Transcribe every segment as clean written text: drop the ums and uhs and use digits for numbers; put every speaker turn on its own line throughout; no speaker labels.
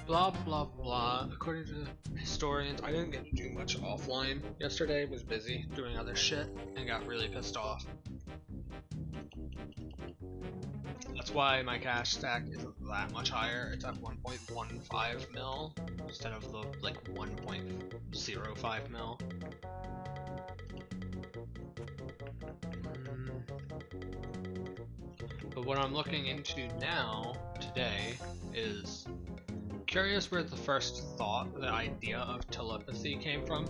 Blah blah blah. According to historians, I didn't get to do much offline yesterday. Was busy doing other shit and got really pissed off. That's why my cash stack isn't that much higher. It's at 1.15 mil instead of the like 1.05 mil. But what I'm looking into now, today, is curious where the first thought, the idea of telepathy came from.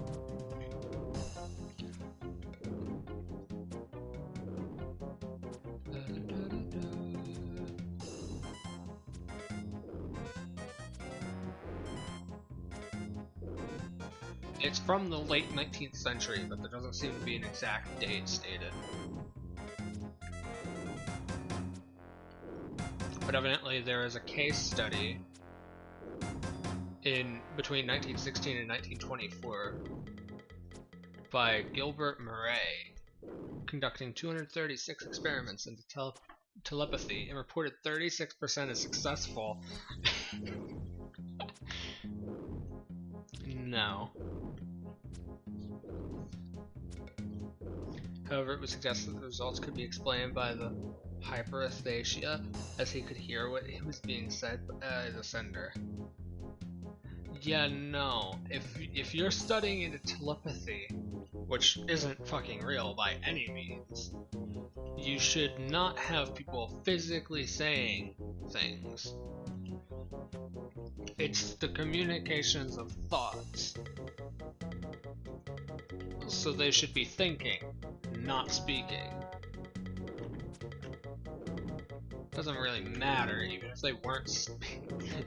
It's from the late 19th century, but there doesn't seem to be an exact date stated. But evidently there is a case study in between 1916 and 1924 by Gilbert Murray, conducting 236 experiments into telepathy and reported 36% as successful. No. However, it was suggested that the results could be explained by the hyperesthesia, as he could hear what was being said by the sender. Yeah, no. If you're studying into telepathy, which isn't fucking real by any means, you should not have people physically saying things. It's the communications of thoughts. So they should be thinking, not speaking. Doesn't really matter, even if they weren't speaking.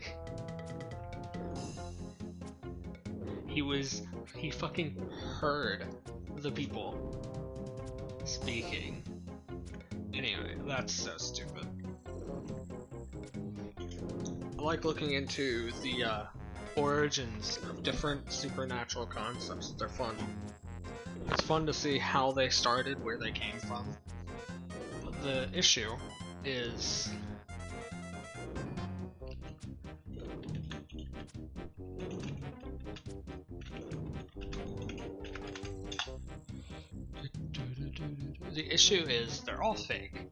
He fucking heard the people speaking. Anyway, that's so stupid. I like looking into the origins of different supernatural concepts. They're fun. It's fun to see how they started, where they came from. But the issue is they're all fake.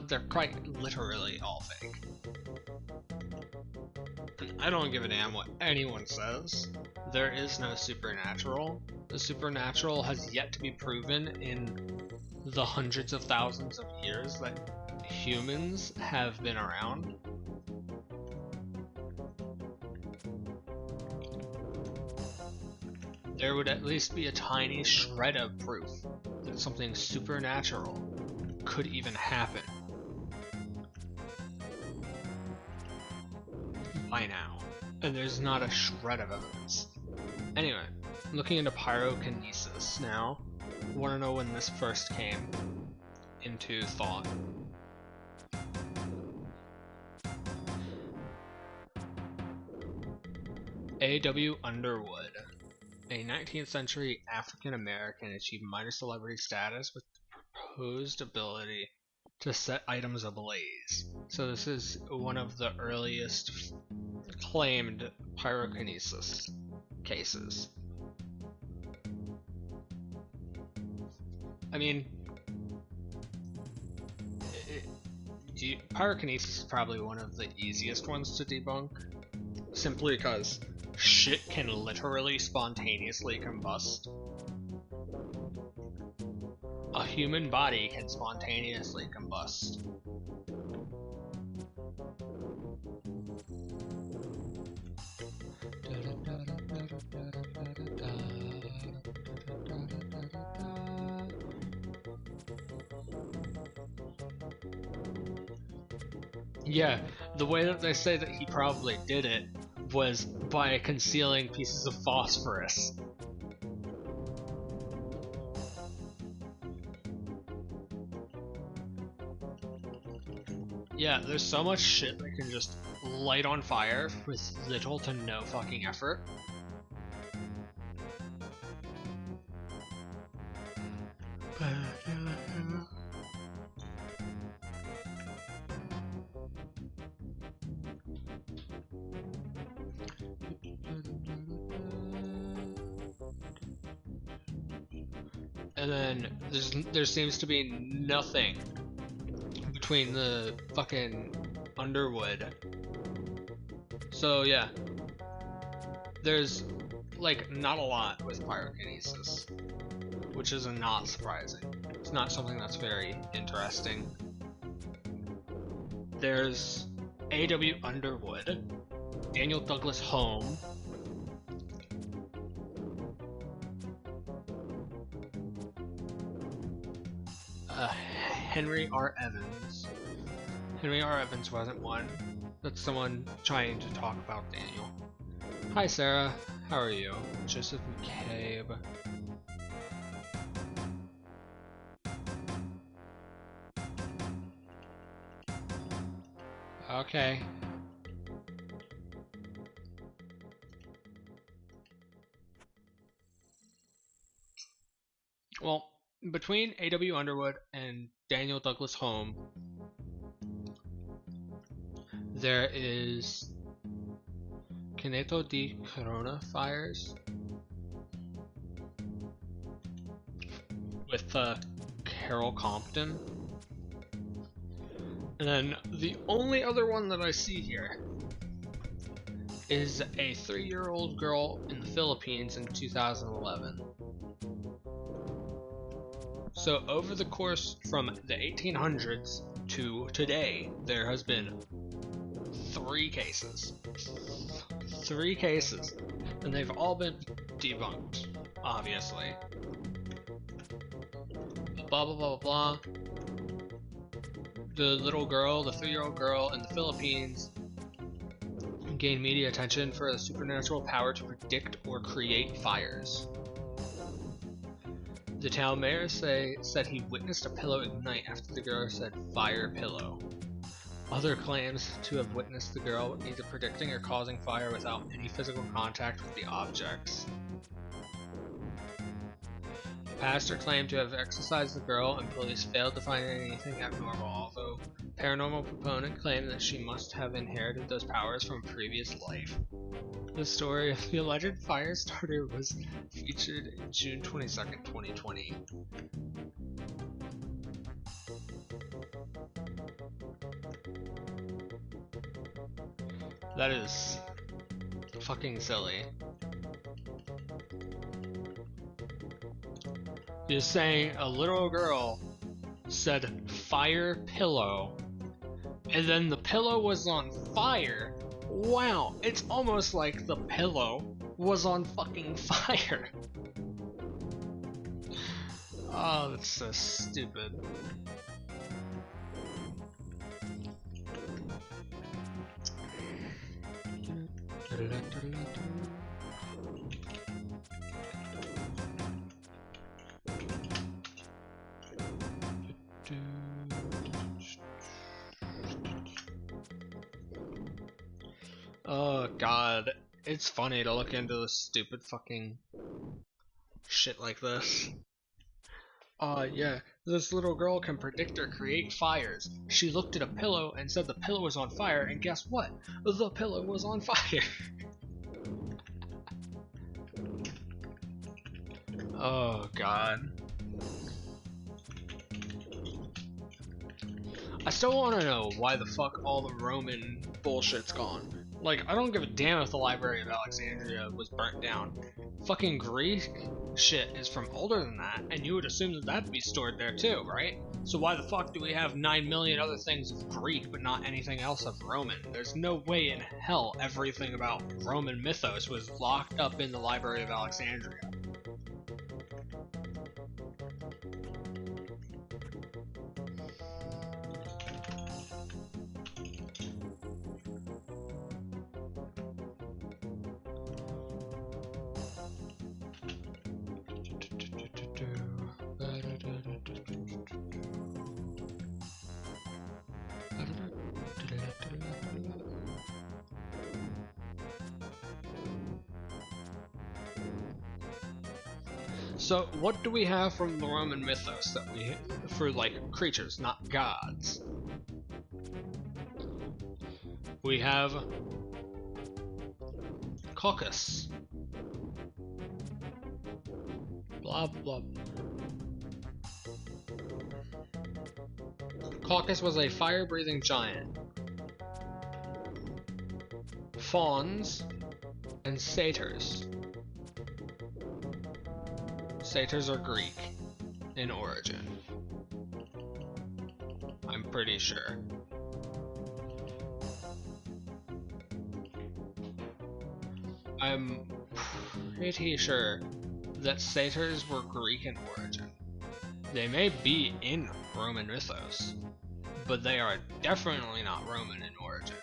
They're quite literally all fake. And I don't give a damn what anyone says. There is no supernatural. The supernatural has yet to be proven in the hundreds of thousands of years that humans have been around. There would at least be a tiny shred of proof that something supernatural could even happen by now, and there's not a shred of evidence. Anyway, looking into pyrokinesis now. Want to know when this first came into thought? A.W. Underwood, a 19th century African American, achieved minor celebrity status with the proposed ability to set items ablaze. So this is one of the earliest claimed pyrokinesis cases. I mean, pyrokinesis is probably one of the easiest ones to debunk, simply because shit can literally spontaneously combust. A human body can spontaneously combust. Yeah, the way that they say that he probably did it was by concealing pieces of phosphorus. Yeah, there's so much shit that can just light on fire with little to no fucking effort. and then there seems to be nothing between the fucking Underwood. So yeah, there's like not a lot with pyrokinesis, which is not surprising. It's not something that's very interesting. There's A.W. Underwood, Daniel Douglas Home, Henry R. Evans. Henry R. Evans wasn't one. That's someone trying to talk about Daniel. Hi Sarah, how are you? Joseph McCabe. Okay. Well, between A.W. Underwood and Daniel Douglas Home, there is Caneto di Corona fires with Carol Compton. And then the only other one that I see here is a 3-year-old girl in the Philippines in 2011. So over the course from the 1800s to today, there has been 3 cases. 3 cases. And they've all been debunked, obviously. Blah blah blah blah blah. The little girl, the 3-year-old girl in the Philippines, gained media attention for the supernatural power to predict or create fires. The town mayor said he witnessed a pillow ignite after the girl said "fire pillow." Other claims to have witnessed the girl either predicting or causing fire without any physical contact with the objects. The pastor claimed to have exorcised the girl, and police failed to find anything abnormal, although paranormal proponent claimed that she must have inherited those powers from a previous life. The story of the alleged fire starter was featured in June 22nd, 2020. That is fucking silly. You're saying a little girl said "fire pillow" and then the pillow was on fire. Wow, it's almost like the pillow was on fucking fire. Oh, that's so stupid. Oh god, it's funny to look into this stupid fucking shit like this. Yeah, this little girl can predict or create fires. She looked at a pillow and said the pillow was on fire, and guess what? The pillow was on fire. Oh god. I still want to know why the fuck all the Roman bullshit's gone. Like, I don't give a damn if the Library of Alexandria was burnt down. Fucking Greek shit is from older than that, and you would assume that that'd be stored there too, right? So why the fuck do we have 9 million other things of Greek but not anything else of Roman? There's no way in hell everything about Roman mythos was locked up in the Library of Alexandria. So what do we have from the Roman mythos that we for like creatures, not gods? We have Caucus. Blah blah. Caucasus was a fire-breathing giant. Fauns and satyrs. Satyrs are Greek in origin. I'm pretty sure. I'm pretty sure that satyrs were Greek in origin. They may be in Roman mythos, but they are definitely not Roman in origin.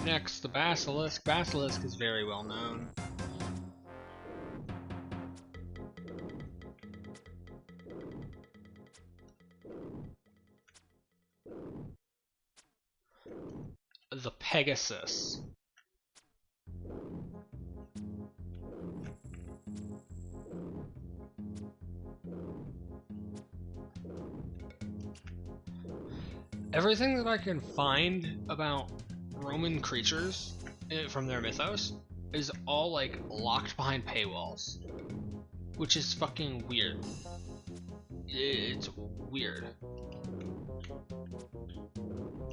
Next, the basilisk. Basilisk is very well known. The Pegasus. Everything that I can find about Roman creatures from their mythos is all like locked behind paywalls, which is fucking weird. It's weird.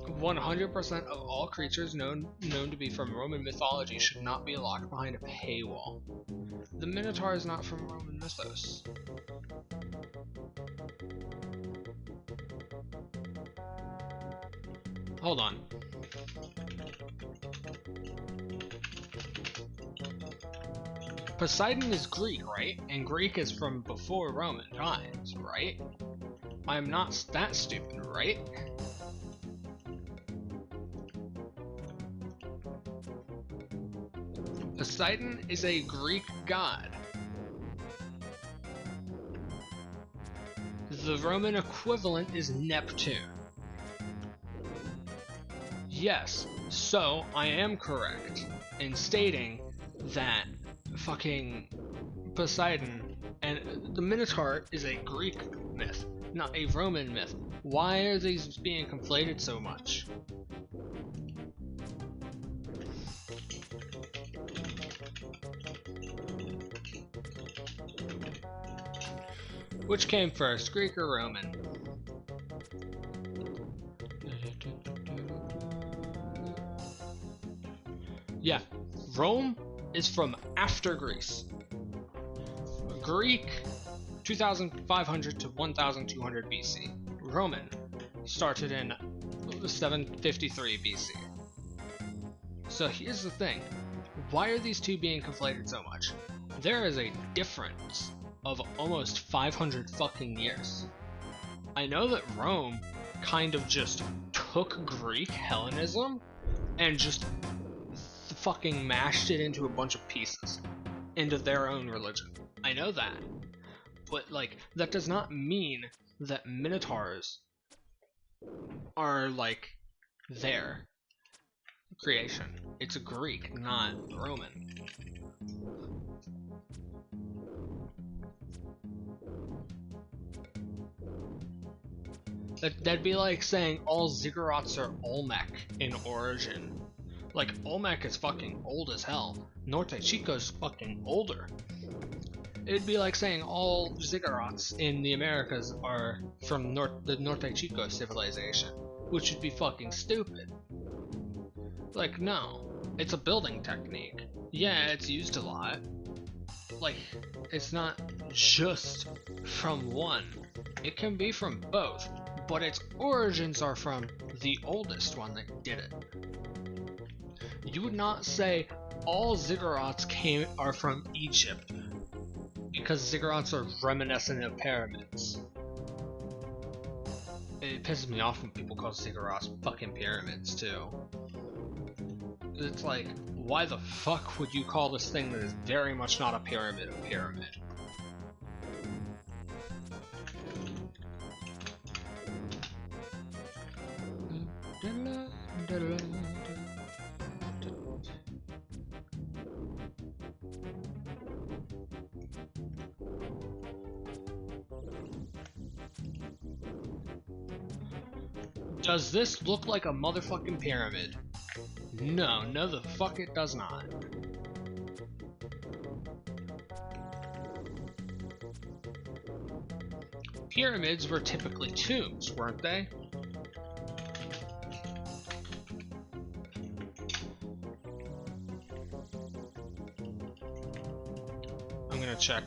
100% of all creatures known to be from Roman mythology should not be locked behind a paywall. The Minotaur is not from Roman mythos. Hold on. Poseidon is Greek, right? And Greek is from before Roman times, right? I'm not that stupid, right? Poseidon is a Greek god. The Roman equivalent is Neptune. Yes, so I am correct in stating that fucking Poseidon and the Minotaur is a Greek myth, not a Roman myth. Why are these being conflated so much? Which came first, Greek or Roman? Yeah, Rome is from after Greece. Greek, 2500 to 1200 BC. Roman started in 753 BC. So here's the thing. Why are these two being conflated so much? There is a difference of almost 500 fucking years. I know that Rome kind of just took Greek Hellenism and just fucking mashed it into a bunch of pieces into their own religion. I know that. But like, that does not mean that Minotaurs are like their creation. It's Greek, not Roman. That'd be like saying all ziggurats are Olmec in origin. Like, Olmec is fucking old as hell. Norte Chico's fucking older. It'd be like saying all ziggurats in the Americas are from the Norte Chico civilization, which would be fucking stupid. Like, no. It's a building technique. Yeah, it's used a lot. Like, it's not just from one. It can be from both, but its origins are from the oldest one that did it. You would not say all ziggurats are from Egypt, because ziggurats are reminiscent of pyramids. It pisses me off when people call ziggurats fucking pyramids too. It's like, why the fuck would you call this thing that is very much not a pyramid a pyramid? Does this look like a motherfucking pyramid? No, no the fuck it does not. pyramids were typically tombs, weren't they? I'm gonna check.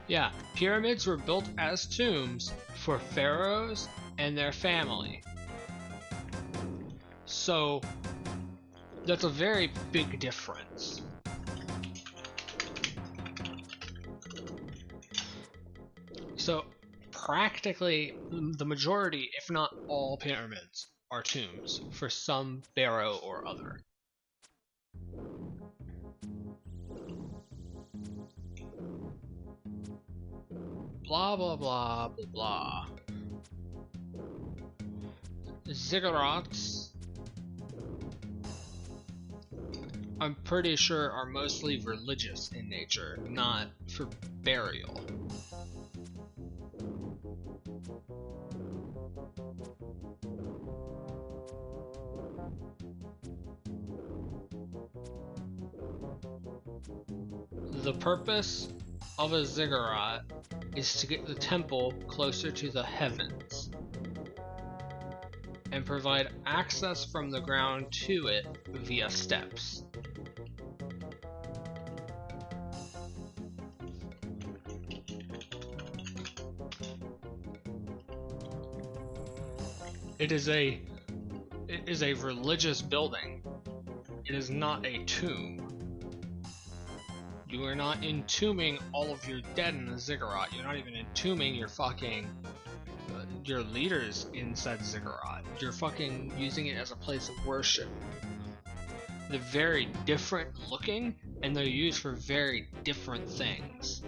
Yeah, pyramids were built as tombs for pharaohs and their family. So, that's a very big difference. So, practically the majority, if not all pyramids, are tombs for some pharaoh or other. Blah blah blah blah blah. Ziggurats, I'm pretty sure, are mostly religious in nature, not for burial. The purpose of a ziggurat is to get the temple closer to the heavens and provide access from the ground to it via steps. It is a religious building. It is not a tomb. You are not entombing all of your dead in a ziggurat. You're not even entombing your fucking your leaders in said ziggurat. You're fucking using it as a place of worship. They're very different looking, and they're used for very different things.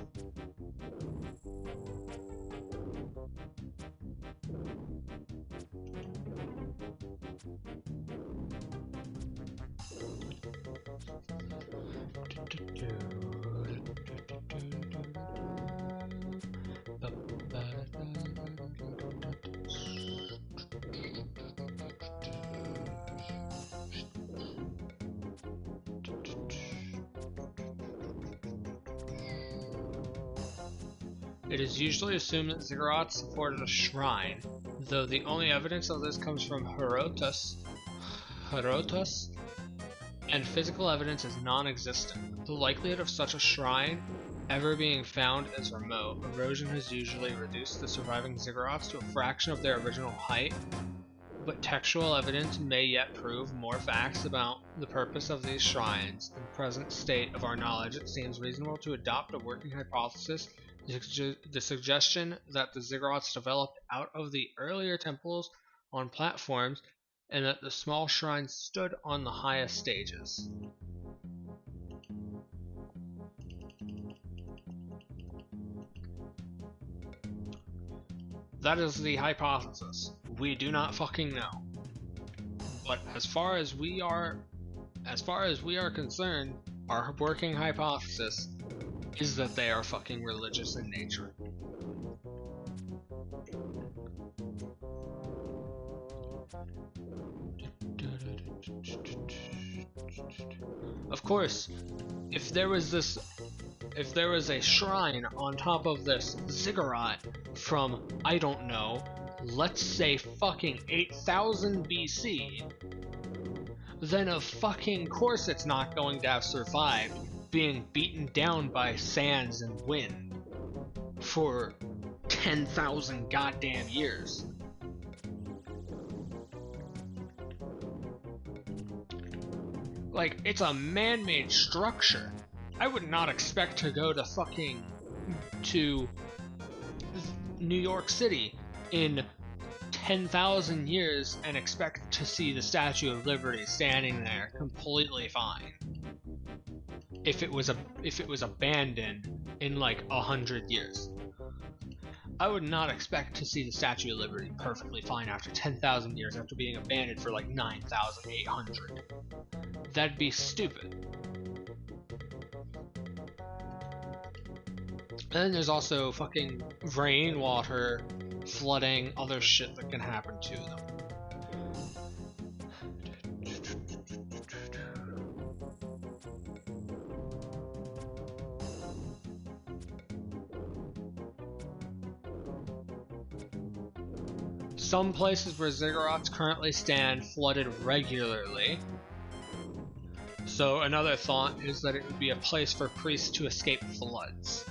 It is usually assumed that ziggurats supported a shrine, though the only evidence of this comes from Herodotus, and physical evidence is non-existent. The likelihood of such a shrine ever being found is remote. Erosion has usually reduced the surviving ziggurats to a fraction of their original height, but textual evidence may yet prove more facts about the purpose of these shrines. In the present state of our knowledge, it seems reasonable to adopt a working hypothesis, the suggestion that the ziggurats developed out of the earlier temples on platforms, and that the small shrines stood on the highest stages. That is the hypothesis. We do not fucking know. But as far as we are concerned, our working hypothesis is that they are fucking religious in nature. Of course, if there was a shrine on top of this ziggurat from, I don't know, let's say fucking 8000 BC, then of fucking course it's not going to have survived being beaten down by sands and wind for 10,000 goddamn years. Like, it's a man-made structure. I would not expect to go to New York City in 10,000 years and expect to see the Statue of Liberty standing there completely fine. If it was abandoned in like 100 years. I would not expect to see the Statue of Liberty perfectly fine after 10,000 years after being abandoned for like 9,800. That'd be stupid. And then there's also fucking rainwater flooding, other shit that can happen to them. Some places where ziggurats currently stand flooded regularly. So another thought is that it would be a place for priests to escape floods.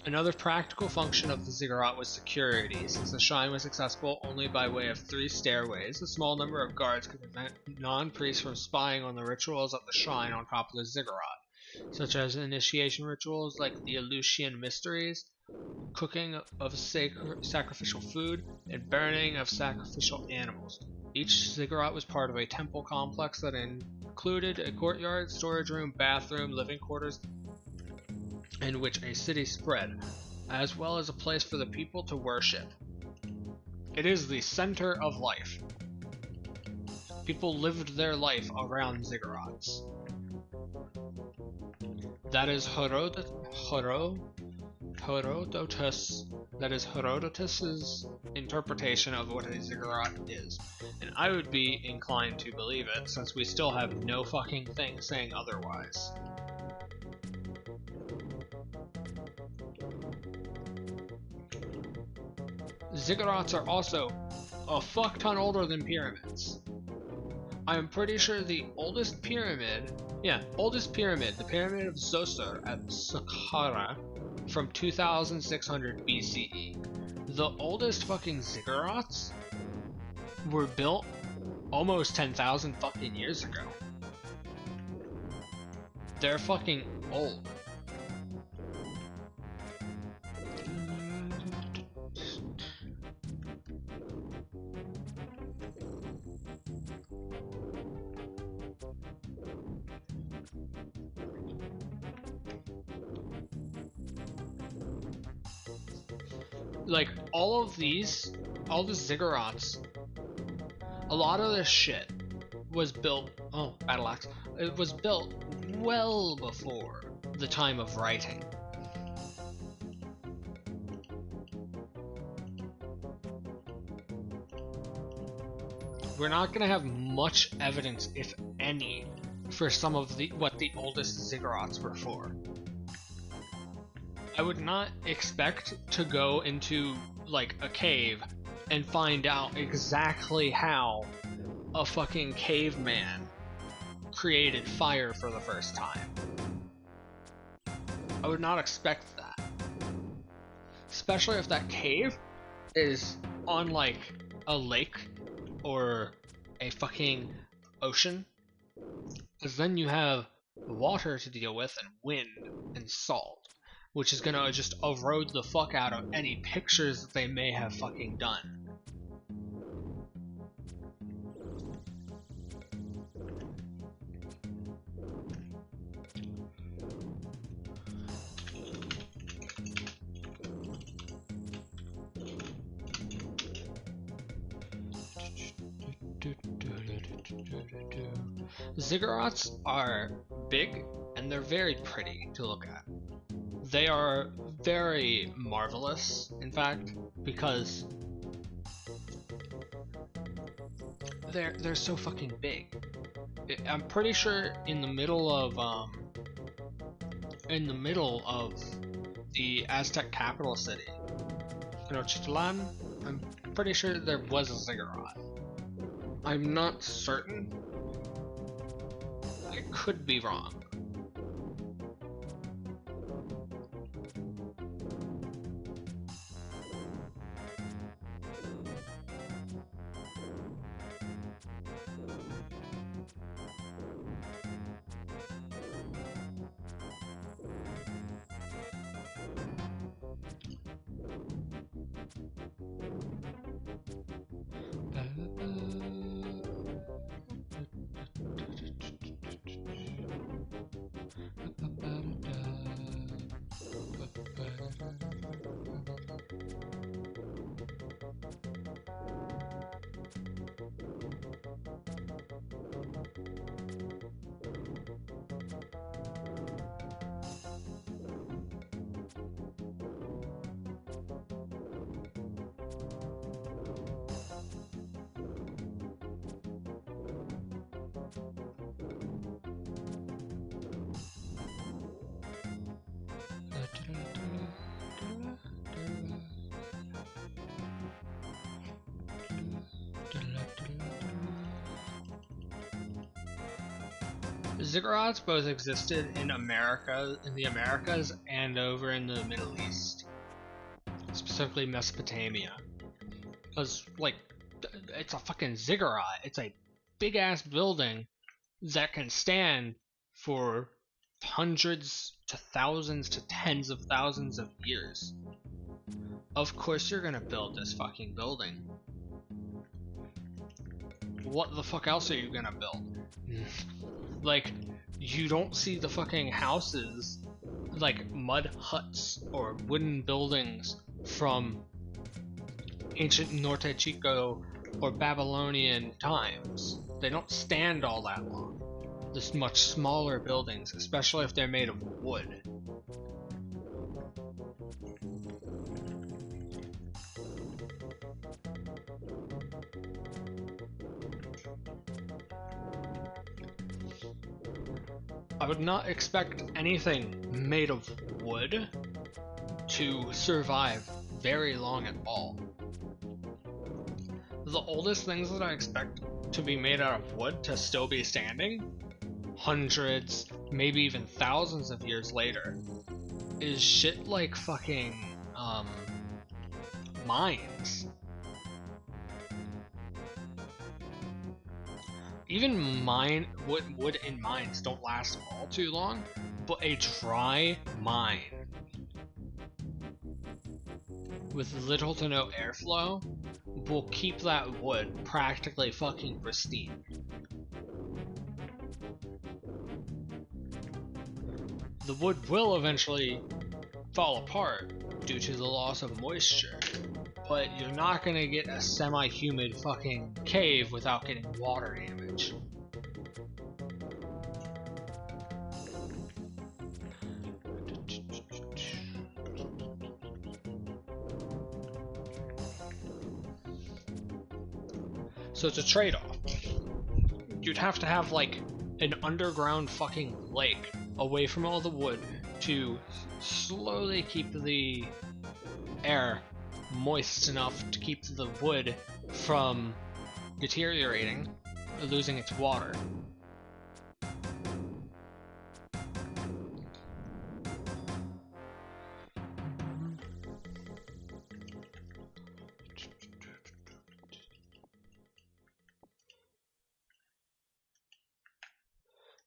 Another practical function of the ziggurat was security, since the shrine was accessible only by way of 3 stairways. A small number of guards could prevent non-priests from spying on the rituals at the shrine on top of the ziggurat, such as initiation rituals like the Eleusinian mysteries, cooking of sacrificial food, and burning of sacrificial animals. Each ziggurat was part of a temple complex that included a courtyard, storage room, bathroom, living quarters, in which a city spread, as well as a place for the people to worship. It is the center of life. People lived their life around ziggurats. That is Herodotus's interpretation of what a ziggurat is, and I would be inclined to believe it, since we still have no fucking thing saying otherwise. Ziggurats are also a fuck ton older than pyramids. I'm pretty sure the oldest pyramid, the pyramid of Zoser at Saqqara from 2600 BCE. The oldest fucking ziggurats were built almost 10,000 fucking years ago. They're fucking old. Like, all the ziggurats, a lot of this shit was built, battle axe, it was built well before the time of writing. We're not gonna have much evidence, if any, for some of what the oldest ziggurats were for. I would not expect to go into, like, a cave and find out exactly how a fucking caveman created fire for the first time. I would not expect that. Especially if that cave is on, like, a lake or a fucking ocean. Because then you have water to deal with, and wind, and salt, which is gonna just erode the fuck out of any pictures that they may have fucking done. Ziggurats are big, and they're very pretty to look at. They are very marvelous, in fact, because they're so fucking big. I'm pretty sure in the middle of the Aztec capital city, Tenochtitlan, I'm pretty sure there was a ziggurat. I'm not certain. I could be wrong. Ziggurats both existed in the Americas, and over in the Middle East, specifically Mesopotamia. Because, like, it's a fucking ziggurat. It's a big ass building that can stand for hundreds to thousands to tens of thousands of years. Of course you're gonna build this fucking building. What the fuck else are you gonna build? Like, you don't see the fucking houses, like mud huts or wooden buildings from ancient Norte Chico or Babylonian times. They don't stand all that long. There's much smaller buildings, especially if they're made of wood. I would not expect anything made of wood to survive very long at all. The oldest things that I expect to be made out of wood to still be standing, hundreds, maybe even thousands of years later, is shit like fucking, mines. Even wood in mines don't last all too long, but a dry mine with little to no airflow will keep that wood practically fucking pristine. The wood will eventually fall apart due to the loss of moisture, but you're not gonna get a semi-humid fucking cave without getting water damage. So it's a trade-off. You'd have to have like an underground fucking lake away from all the wood to slowly keep the air moist enough to keep the wood from deteriorating or losing its water.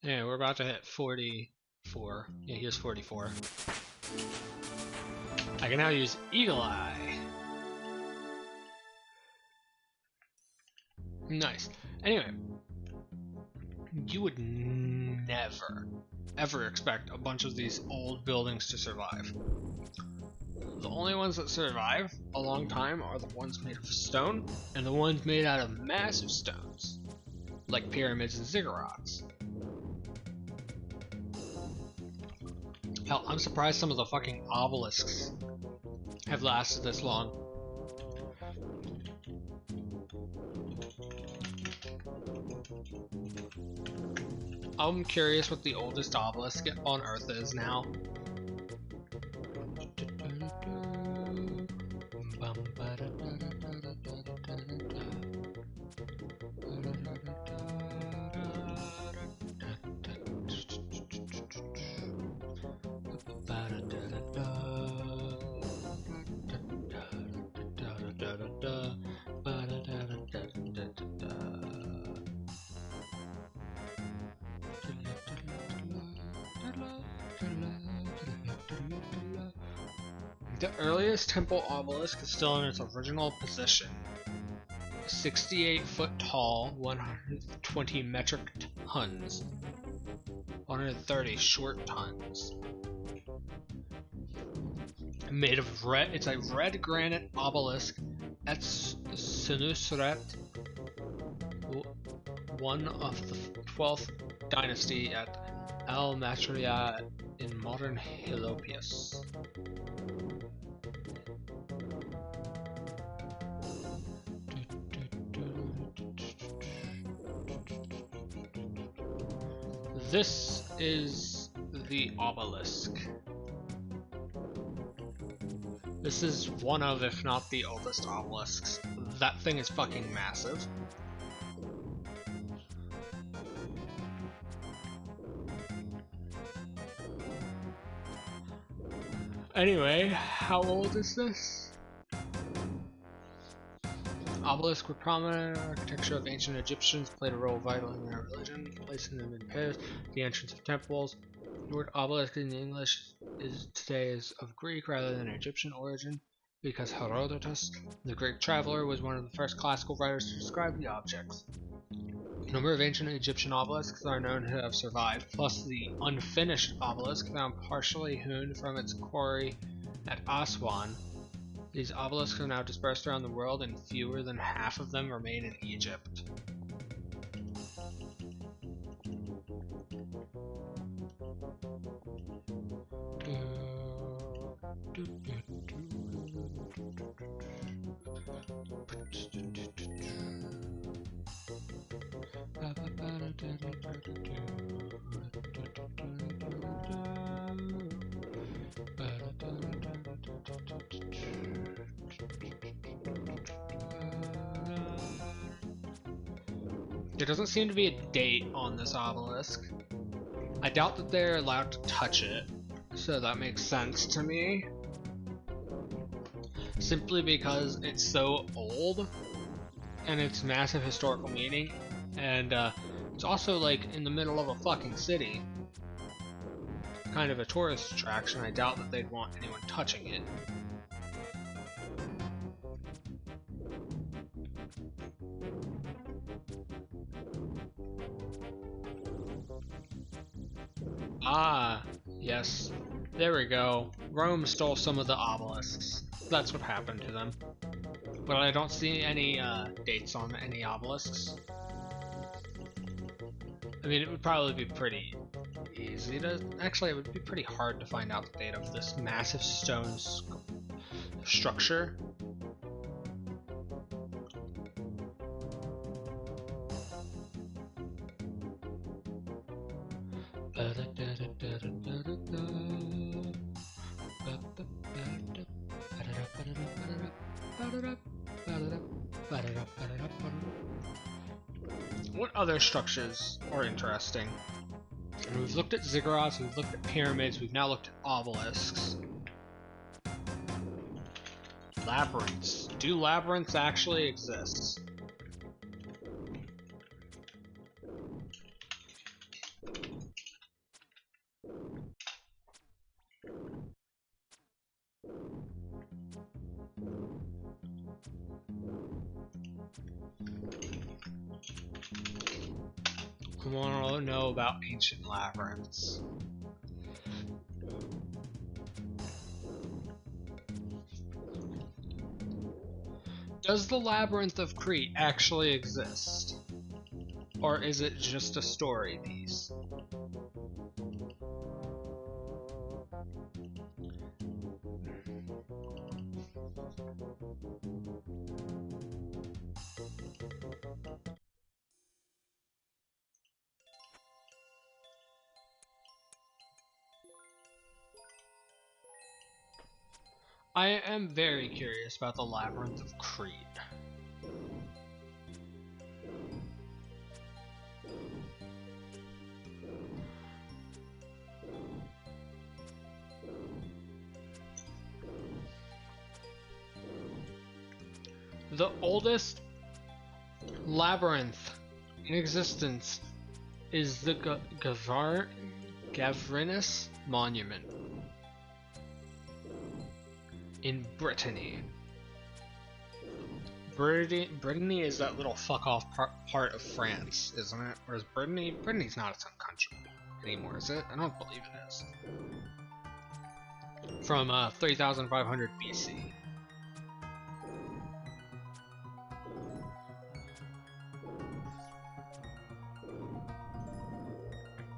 Yeah, we're about to hit 44. Yeah, here's 44. I can now use Eagle Eye. Nice. Anyway, you would never, ever expect a bunch of these old buildings to survive. The only ones that survive a long time are the ones made of stone and the ones made out of massive stones, like pyramids and ziggurats. Hell, I'm surprised some of the fucking obelisks have lasted this long. I'm curious what the oldest obelisk on Earth is now. The earliest temple obelisk is still in its original position. 68 foot tall, 120 metric tons. 130 short tons. Made of red, it's a red granite obelisk at Senusret, one of the 12th dynasty at Al-Matria in modern Helopius. This is the obelisk. This is one of, if not the oldest obelisks. That thing is fucking massive. Anyway, how old is this? Obelisks were prominent architecture of ancient Egyptians, played a role vital in their religion, placing them in pairs, the entrance of temples. The word obelisk in English today is of Greek rather than Egyptian origin, because Herodotus, the Greek traveler, was one of the first classical writers to describe the objects. A number of ancient Egyptian obelisks are known to have survived, plus the unfinished obelisk found partially hewn from its quarry at Aswan. These obelisks are now dispersed around the world, and fewer than half of them remain in Egypt. There doesn't seem to be a date on this obelisk. I doubt that they're allowed to touch it, so that makes sense to me. Simply because it's so old, and its massive historical meaning, and it's also like in the middle of a fucking city. Kind of a tourist attraction. I doubt that they'd want anyone touching it. Ah, yes. There we go. Rome stole some of the obelisks. That's what happened to them. But I don't see any dates on any obelisks. I mean, it would probably be pretty easy to... Actually, it would be pretty hard to find out the date of this massive stone structure. What other structures are interesting? And we've looked at ziggurats, we've looked at pyramids, we've now looked at obelisks. Labyrinths. Do labyrinths actually exist? I want to know about ancient labyrinths. Does the Labyrinth of Crete actually exist? Or is it just a story piece? I am very curious about the Labyrinth of Crete. The oldest labyrinth in existence is the Gavrinus Monument in Brittany. Brittany is that little fuck-off part of France, isn't it? Or is Brittany's not its own country anymore, is it? I don't believe it is. From 3500 BC.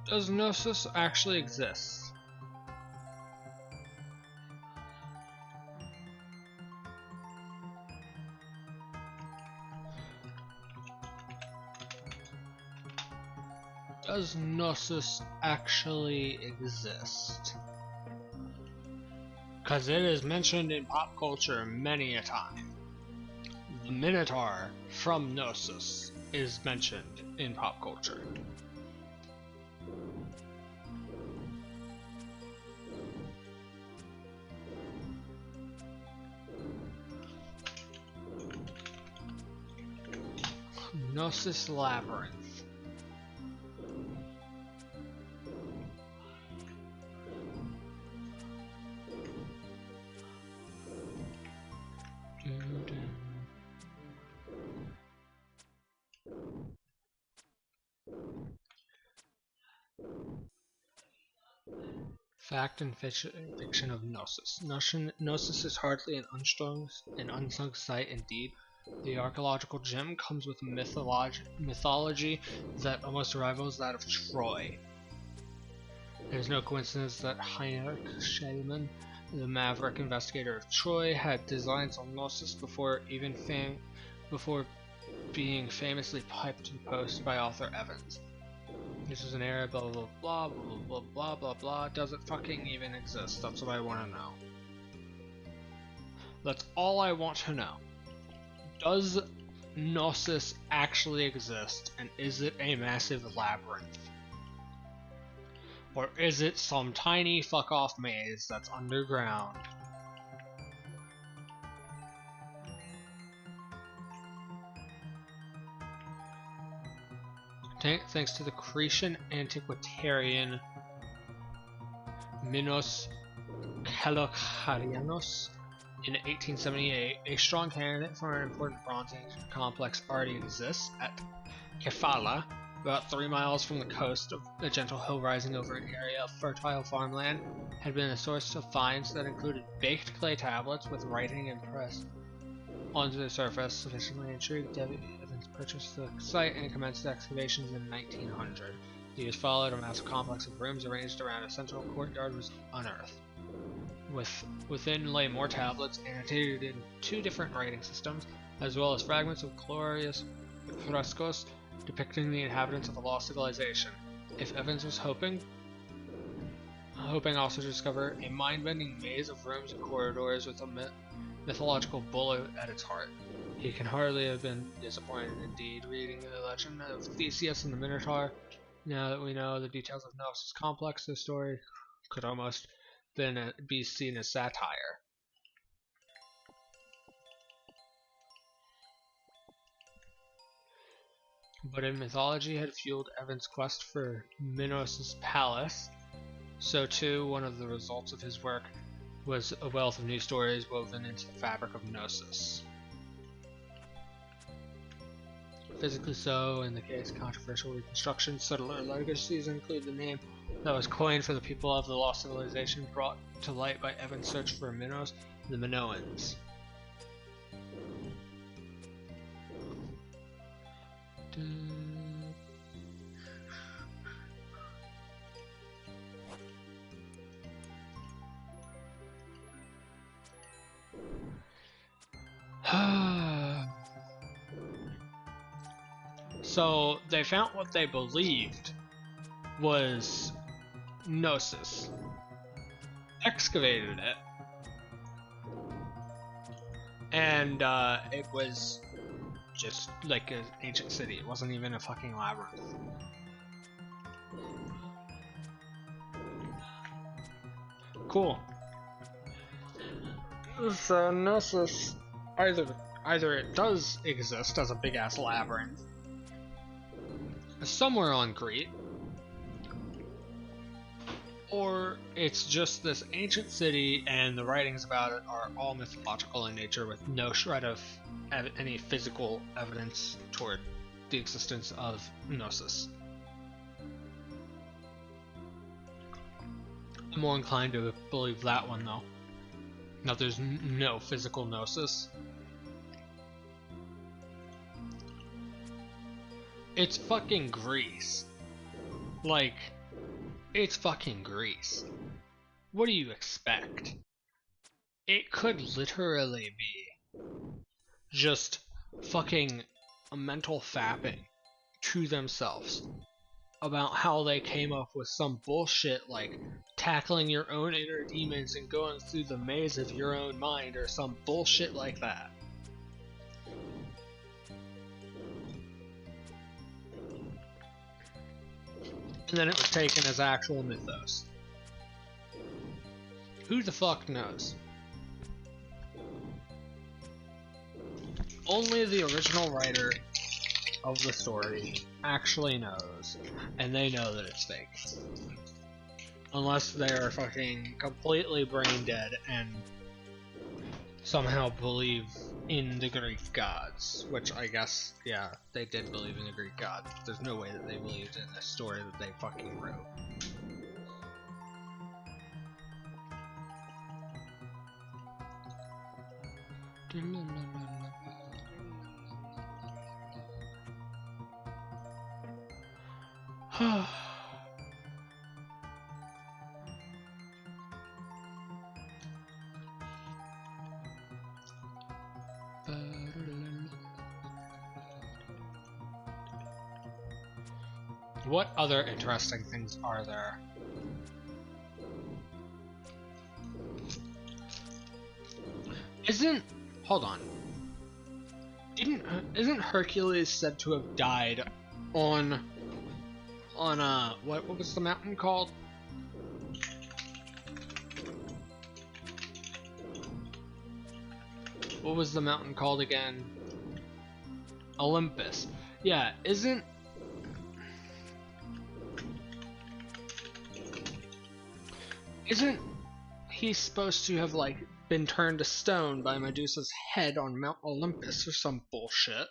Does Knossos actually exist? Does Knossos actually exist? Because it is mentioned in pop culture many a time. The Minotaur from Knossos is mentioned in pop culture. Gnosis Labyrinth. Fact and fiction of Gnosis. Gnosis is hardly an unsung sight indeed. The archaeological gem comes with mythology that almost rivals that of Troy. It is no coincidence that Heinrich Schliemann, the maverick investigator of Troy, had designs on Gnosis before being famously piped to the post by Arthur Evans. This is an area, blah blah blah blah blah blah blah blah. Does it fucking even exist? That's what I want to know. That's all I want to know. Does Gnosis actually exist, and is it a massive labyrinth? Or is it some tiny fuck-off maze that's underground? Thanks to the Cretan antiquarian Minos Kalocharianos in 1878, a strong candidate for an important Bronze Age complex already exists at Kefala, about 3 miles from the coast. Of a gentle hill rising over an area of fertile farmland had been a source of finds that included baked clay tablets with writing impressed onto the surface. Sufficiently intrigued, Evans purchased the site and commenced excavations in 1900. The years followed, a massive complex of rooms arranged around a central courtyard was unearthed. Within lay more tablets annotated in 2 different writing systems, as well as fragments of glorious frescoes depicting the inhabitants of a lost civilization. If Evans was hoping also to discover a mind-bending maze of rooms and corridors with a mythological bull at its heart, he can hardly have been disappointed. Indeed, reading the legend of Theseus and the Minotaur, now that we know the details of Gnosis complex, the story could almost be seen as satire. But if mythology had fueled Evans' quest for Minos' palace, so too one of the results of his work was a wealth of new stories woven into the fabric of Gnosis. Physically so, in the case of controversial reconstruction, settler legacies include the name that was coined for the people of the lost civilization brought to light by Evans' search for Minos, the Minoans. So they found what they believed was Gnosis, excavated it, and it was just like an ancient city. It wasn't even a fucking labyrinth. Cool. So Gnosis, either it does exist as a big ass labyrinth somewhere on Crete, or it's just this ancient city and the writings about it are all mythological in nature with no shred of any physical evidence toward the existence of Gnosis. I'm more inclined to believe that one though. Now there's no physical Gnosis. It's fucking Greece. Like, it's fucking Greece. What do you expect? It could literally be just fucking a mental fapping to themselves about how they came up with some bullshit like tackling your own inner demons and going through the maze of your own mind or some bullshit like that. And then it was taken as actual mythos. Who the fuck knows? Only the original writer of the story actually knows, and they know that it's fake. Unless they're fucking completely brain dead and somehow believe in the Greek gods, which I guess, yeah, they did believe in the Greek gods. There's no way that they believed in a story that they fucking wrote. What other interesting things are there? Hold on. Isn't Hercules said to have died on what was the mountain called? What was the mountain called again? Olympus. Yeah, isn't he supposed to have like been turned to stone by Medusa's head on Mount Olympus or some bullshit?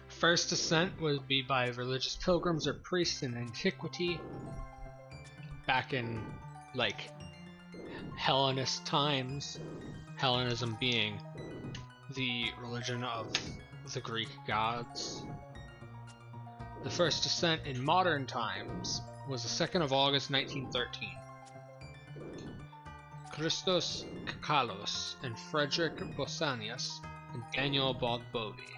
First ascent would be by religious pilgrims or priests in antiquity, back in, like, Hellenist times, Hellenism being the religion of the Greek gods. The first ascent in modern times was the 2nd of August 1913. Christos Kakalos and Frederick Bosanias and Daniel Bogbodi.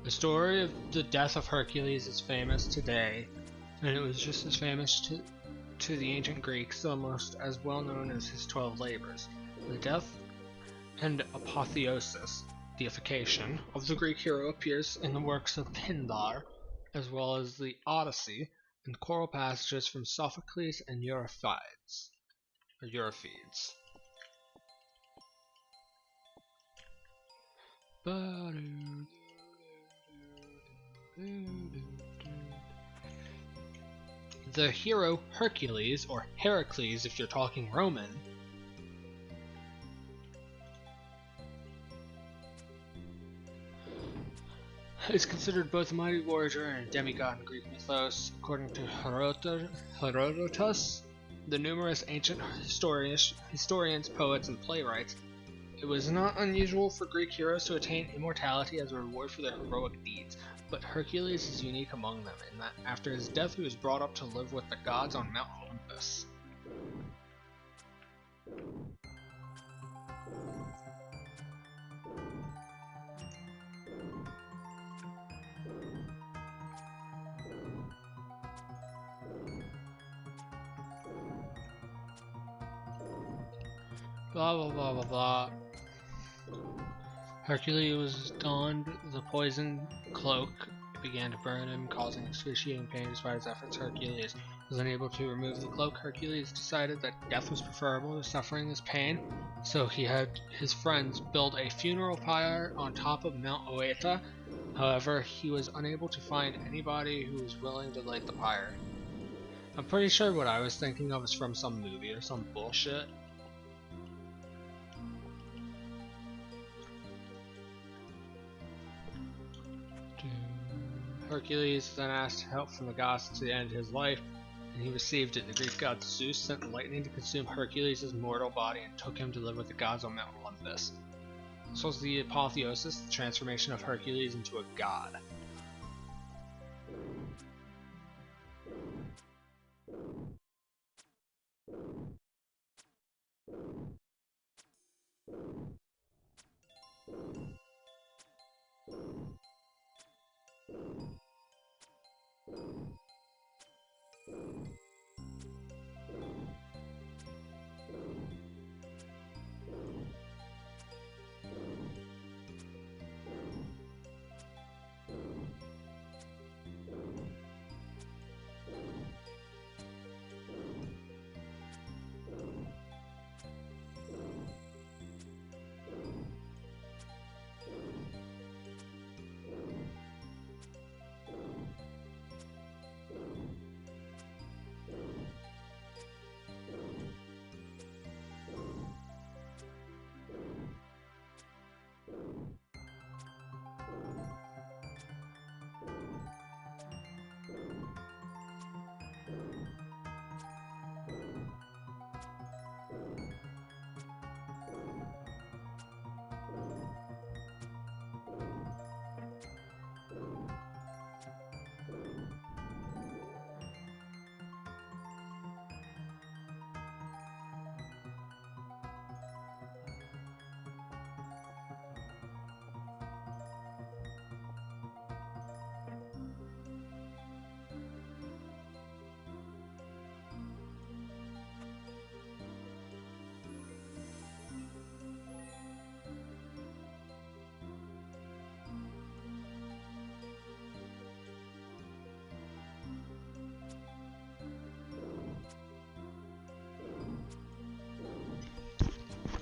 The story of the death of Hercules is famous today, and it was just as famous to the ancient Greeks, almost as well known as his 12 labors. The death and apotheosis, deification, of the Greek hero appears in the works of Pindar, as well as the Odyssey, and choral passages from Sophocles and Euripides. The hero Hercules, or Heracles if you're talking Roman, is considered both a mighty warrior and a demigod in Greek mythos. According to Herodotus, the numerous ancient historians, poets, and playwrights, it was not unusual for Greek heroes to attain immortality as a reward for their heroic deeds, but Hercules is unique among them in that after his death he was brought up to live with the gods on Mount Olympus. Blah blah blah blah blah. Hercules donned the poison cloak. It began to burn him, causing excruciating pain. Despite his efforts, Hercules was unable to remove the cloak. Hercules decided that death was preferable to suffering this pain, so he had his friends build a funeral pyre on top of Mount Oeta, However, he was unable to find anybody who was willing to light the pyre. I'm pretty sure what I was thinking of is from some movie or some bullshit. Hercules then asked help from the gods to end his life, and he received it. The Greek god Zeus sent lightning to consume Hercules' mortal body and took him to live with the gods on Mount Olympus. This was the apotheosis, the transformation of Hercules into a god.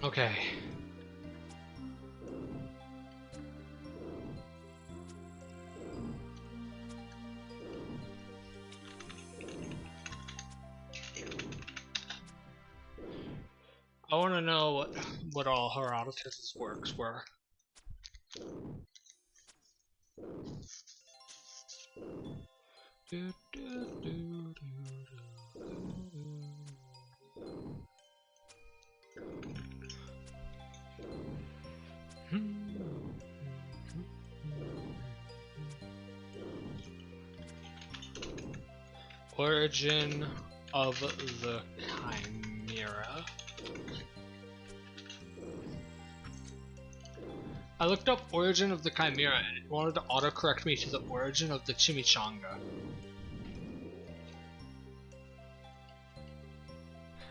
Okay. I want to know what all Herodotus' works were. Origin of the Chimera. I looked up Origin of the Chimera and it wanted to autocorrect me to the Origin of the Chimichanga.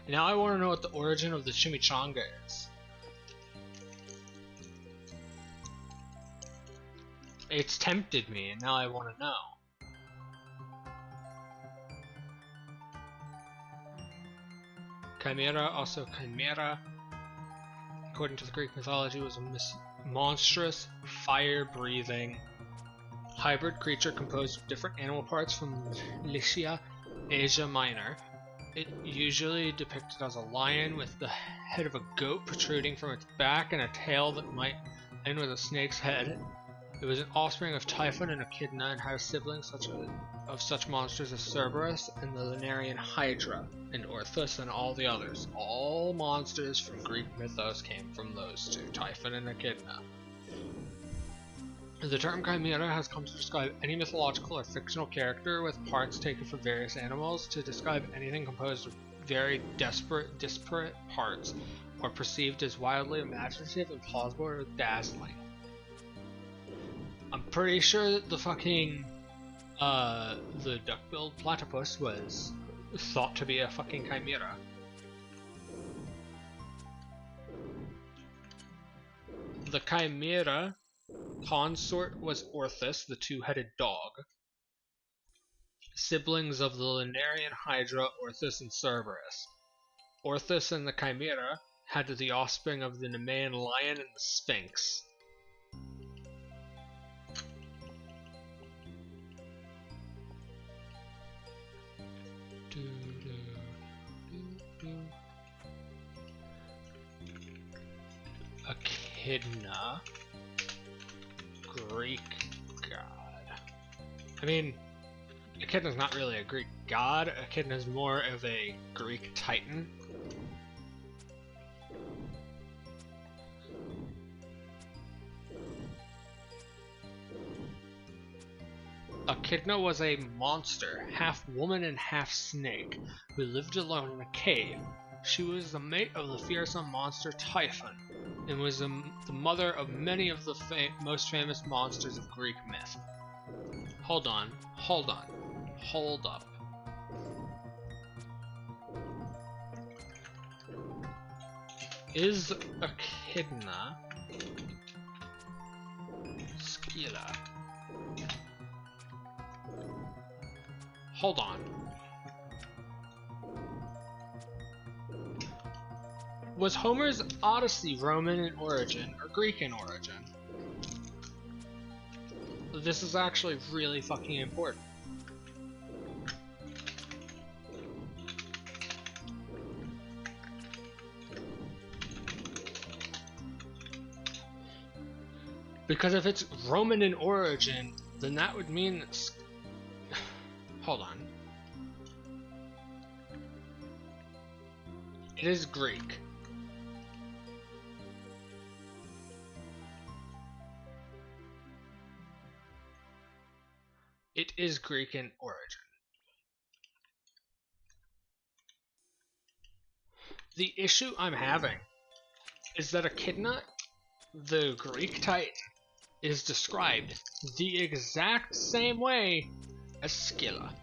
Now I want to know what the origin of the Chimichanga is. It's tempted me and now I want to know. Chimera, also Chimera, according to the Greek mythology, was a monstrous, fire-breathing, hybrid creature composed of different animal parts from Lycia, Asia Minor. It usually depicted as a lion with the head of a goat protruding from its back and a tail that might end with a snake's head. It was an offspring of Typhon and Echidna and had siblings of such monsters as Cerberus and the Lunarian Hydra and Orthus and all the others. All monsters from Greek mythos came from those two, Typhon and Echidna. The term chimera has come to describe any mythological or fictional character with parts taken from various animals to describe anything composed of very disparate parts or perceived as wildly imaginative, implausible, or dazzling. I'm pretty sure that the fucking, the duck-billed platypus was thought to be a fucking chimera. The chimera consort was Orthus, the two-headed dog. Siblings of the Lunarian Hydra, Orthus and Cerberus. Orthus and the chimera had the offspring of the Nemean lion and the Sphinx. Echidna. Greek god. I mean, Echidna's not really a Greek god. Echidna's more of a Greek titan. Echidna was a monster, half woman and half snake, who lived alone in a cave. She was the mate of the fearsome monster Typhon, and was the mother of many of the most famous monsters of Greek myth. Hold on, hold up. Is Echidna Scylla? Hold on. Was Homer's Odyssey Roman in origin or Greek in origin? This is actually really fucking important. Because if it's Roman in origin, then that would mean that... Hold on. It is Greek. It is Greek in origin. The issue I'm having is that Echidna, the Greek titan, is described the exact same way as Scylla,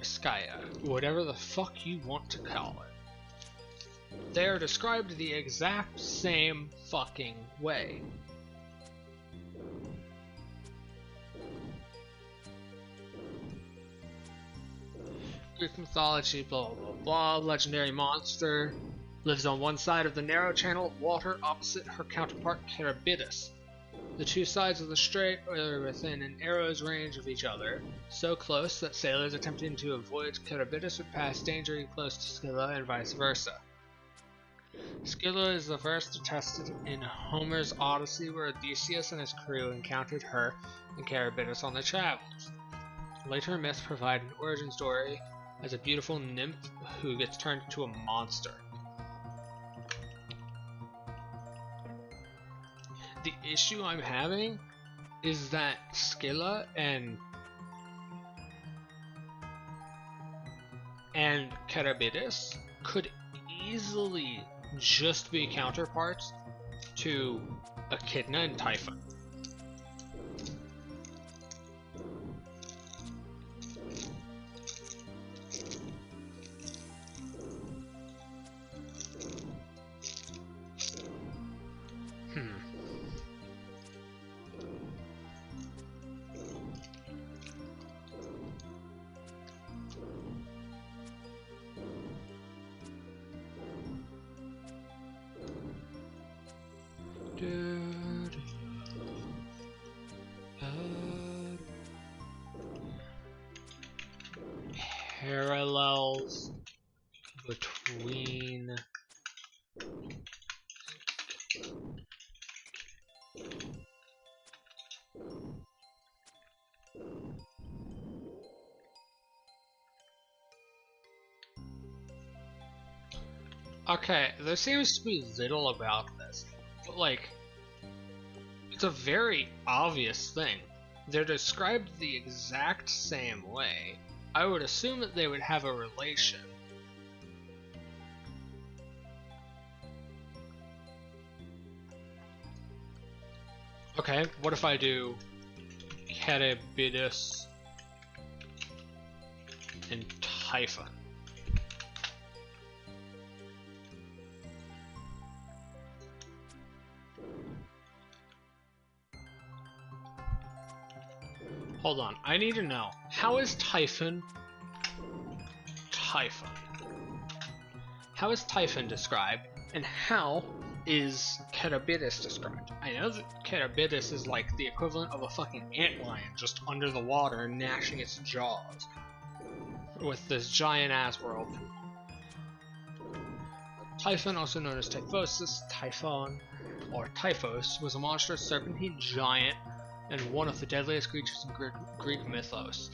Skya, whatever the fuck you want to call it. They are described the exact same fucking way. Greek mythology, blah blah blah, legendary monster, lives on one side of the narrow channel of water opposite her counterpart Charybdis. The two sides of the strait are within an arrow's range of each other, so close that sailors attempting to avoid Charybdis would pass dangerously close to Scylla and vice versa. Scylla is the first attested in Homer's Odyssey, where Odysseus and his crew encountered her and Charybdis on their travels. Later myths provide an origin story as a beautiful nymph who gets turned into a monster. The issue I'm having is that Scylla and Charybdis could easily just be counterparts to Echidna and Typhon. Parallels between Okay, there seems to be little about this, but like, it's a very obvious thing. They're described the exact same way. I would assume that they would have a relation. Okay, what if I do Charybdis and Typhon? Hold on, I need to know, how is Typhon How is Typhon described, and how is Charybdis described? I know that Charybdis is like the equivalent of a fucking antlion just under the water gnashing its jaws with this giant ass whirlpool. Typhon, also known as Typhosus, Typhon, or Typhos, was a monstrous serpentine giant and one of the deadliest creatures in Greek mythos.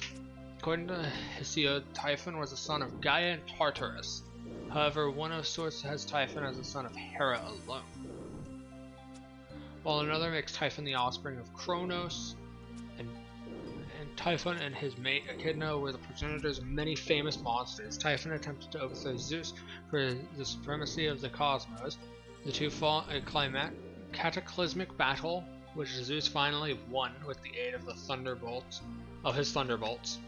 According to Hesiod, Typhon was a son of Gaia and Tartarus. However, one of sources has Typhon as a son of Hera alone, while another makes Typhon the offspring of Kronos, and Typhon and his mate Echidna were the progenitors of many famous monsters. Typhon attempted to overthrow Zeus for the supremacy of the cosmos. The two fought a cataclysmic battle, which Zeus finally won with the aid of his thunderbolts.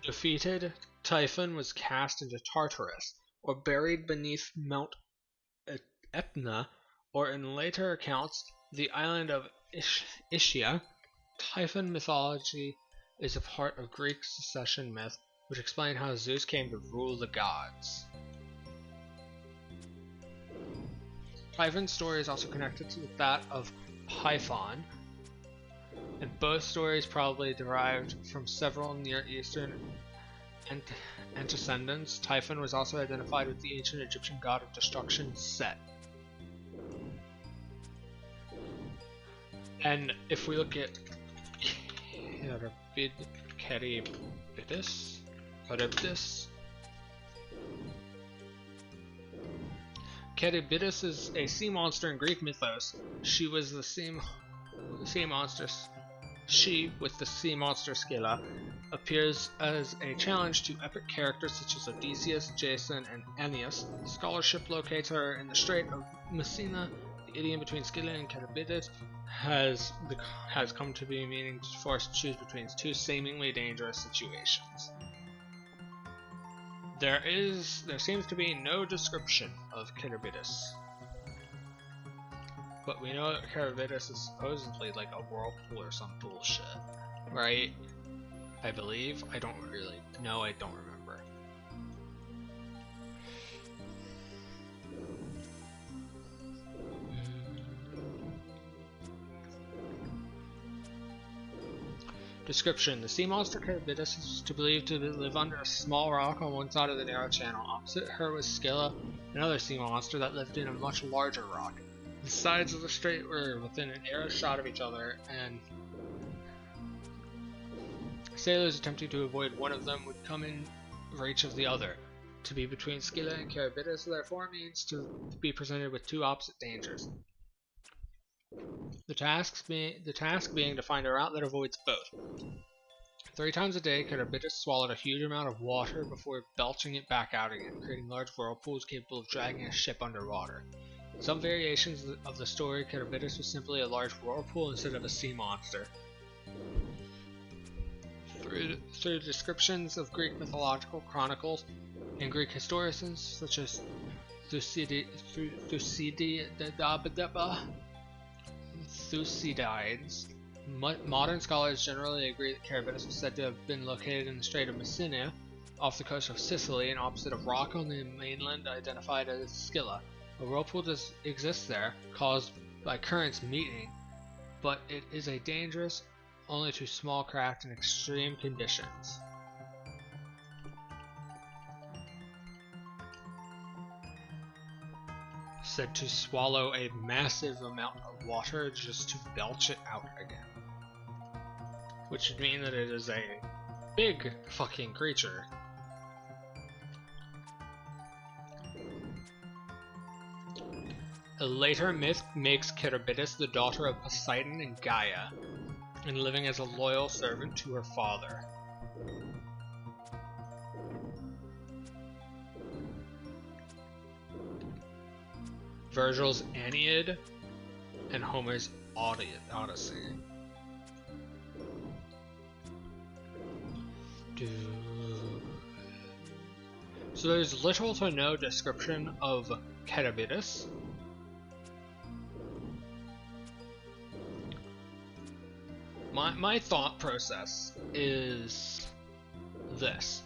Defeated, Typhon was cast into Tartarus, or buried beneath Mount Etna, or in later accounts, the island of Ischia. Typhon mythology is a part of Greek succession myth, which explains how Zeus came to rule the gods. Typhon's story is also connected to that of Python, and both stories probably derived from several Near Eastern antecedents. Typhon was also identified with the ancient Egyptian god of destruction, Set. And if we look at Charybdis, Charybdis is a sea monster in Greek mythos. She was the sea monster. She, with the sea monster Scylla, appears as a challenge to epic characters such as Odysseus, Jason, and Aeneas. Scholarship locates her in the Strait of Messina. The idiom between Scylla and Charybdis has come to be meaning to force to choose between two seemingly dangerous situations. There seems to be no description of Charybdis, but we know that Charybdis is supposedly like a whirlpool or some bullshit, right? I believe. I don't really know. I don't remember. Description: the sea monster Charybdis is believed to live under a small rock on one side of the narrow channel. Opposite her was Scylla, another sea monster that lived in a much larger rock. The sides of the strait were within an arrow shot of each other, and sailors attempting to avoid one of them would come in reach of the other. To be between Scylla and Charybdis therefore means to be presented with two opposite dangers. The task being to find a route that avoids both. 3 times a day, Charybdis swallowed a huge amount of water before belching it back out again, creating large whirlpools capable of dragging a ship underwater. In some variations of the story, Charybdis was simply a large whirlpool instead of a sea monster. Through descriptions of Greek mythological chronicles and Greek historians such as Thucydides, modern scholars generally agree that Charybdis was said to have been located in the Strait of Messina, off the coast of Sicily, and opposite of rock on the mainland identified as Scylla. A whirlpool does exist there, caused by currents meeting, but it is a dangerous only to small craft in extreme conditions. Said to swallow a massive amount of water just to belch it out again. Which would mean that it is a big fucking creature. A later myth makes Charybdis the daughter of Poseidon and Gaia, and living as a loyal servant to her father. Virgil's Aeneid and Homer's Odyssey. So there's little to no description of Charybdis. My thought process is this.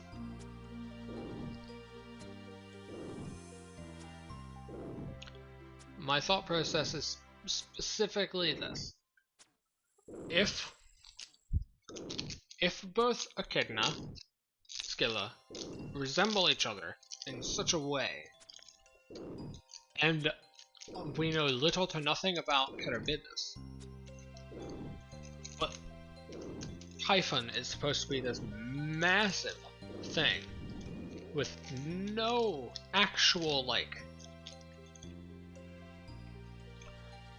My thought process is specifically this. If both Echidna Scylla resemble each other in such a way, and we know little to nothing about Charybdis. But Typhon is supposed to be this massive thing with no actual, like...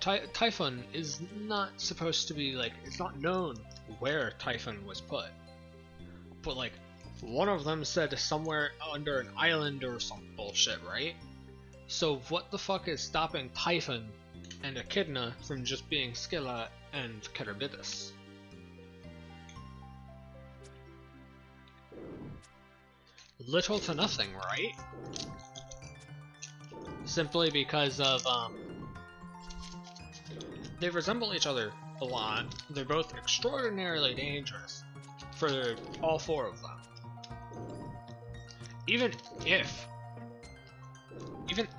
Typhon is not supposed to be, like, it's not known where Typhon was put. But, like, one of them said somewhere under an island or some bullshit, right? So what the fuck is stopping Typhon and Echidna from just being Scylla and Charybdis? Little to nothing, right? Simply because of, they resemble each other a lot. They're both extraordinarily dangerous for all four of them. Even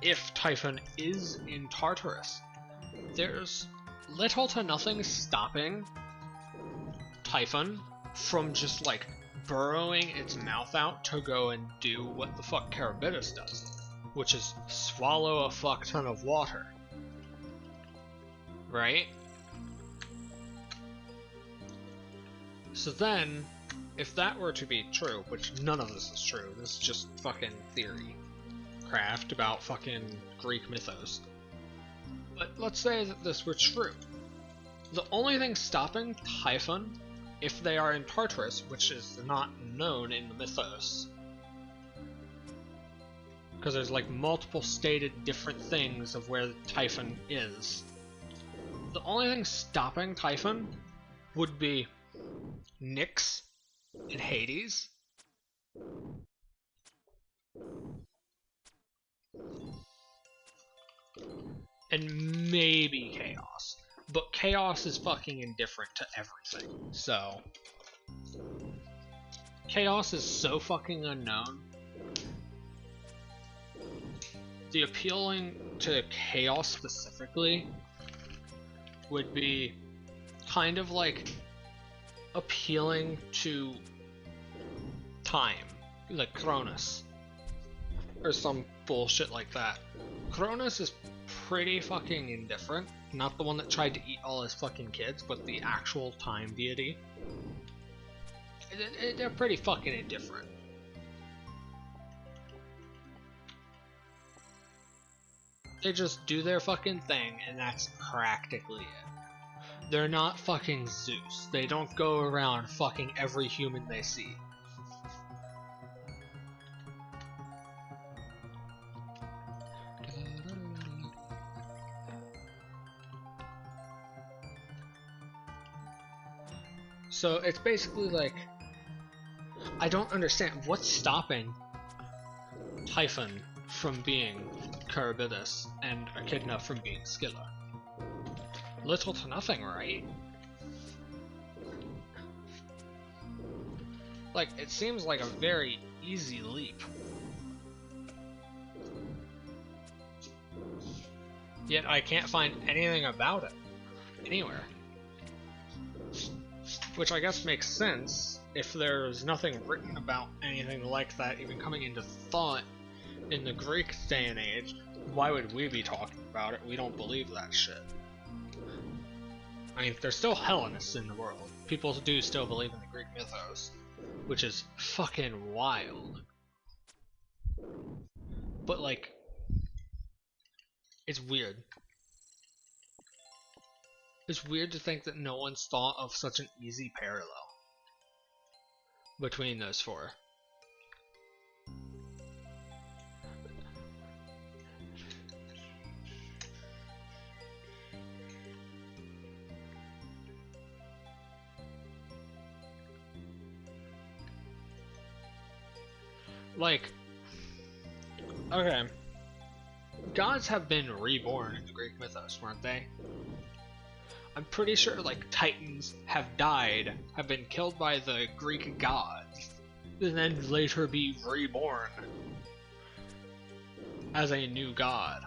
if Typhon is in Tartarus, there's little to nothing stopping Typhon from just, like, burrowing its mouth out to go and do what the fuck Charybdis does, which is swallow a fuck ton of water. Right? So then, if that were to be true, which none of this is true, this is just fucking theory craft about fucking Greek mythos. But let's say that this were true. The only thing stopping Typhon, if they are in Tartarus, which is not known in the mythos, because there's like multiple stated different things of where Typhon is, the only thing stopping Typhon would be Nyx and Hades. And maybe Chaos. But Chaos is fucking indifferent to everything, so... Chaos is so fucking unknown. The appealing to Chaos specifically would be kind of like appealing to time, like Cronus, or some bullshit like that. Cronus is pretty fucking indifferent, not the one that tried to eat all his fucking kids, but the actual time deity. They're pretty fucking indifferent. They just do their fucking thing, and that's practically it. They're not fucking Zeus. They don't go around fucking every human they see. So it's basically like, I don't understand what's stopping Typhon from being Charybdis and Echidna from being Scylla. Little to nothing, right? Like, it seems like a very easy leap. Yet I can't find anything about it anywhere. Which I guess makes sense if there's nothing written about anything like that even coming into thought in the Greek day and age. Why would we be talking about it? We don't believe that shit. I mean, there's still Hellenists in the world. People do still believe in the Greek mythos, which is fucking wild. But, like, it's weird. It's weird to think that no one's thought of such an easy parallel between those four. Like, okay, gods have been reborn in the Greek mythos, weren't they? I'm pretty sure, like, Titans have died, have been killed by the Greek gods, and then later be reborn as a new god.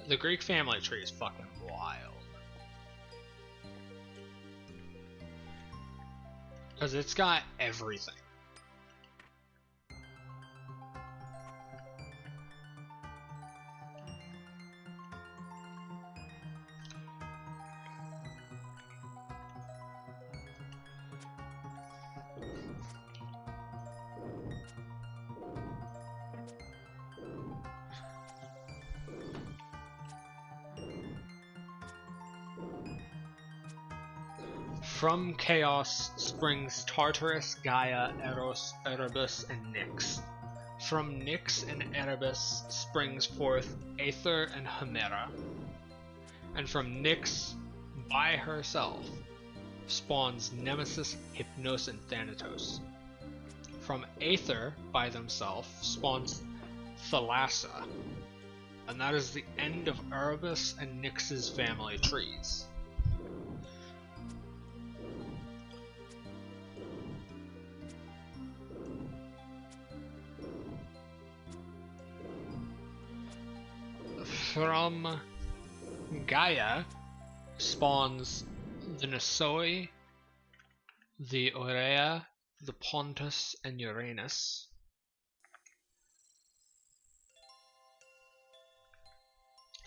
The Greek family tree is fucking wild. Because it's got everything. From Chaos springs Tartarus, Gaia, Eros, Erebus, and Nyx. From Nyx and Erebus springs forth Aether and Hemera. And from Nyx, by herself, spawns Nemesis, Hypnos, and Thanatos. From Aether, by themselves, spawns Thalassa. And that is the end of Erebus and Nyx's family trees. From Gaia spawns the Nosoi, the Aurea, the Pontus, and Uranus.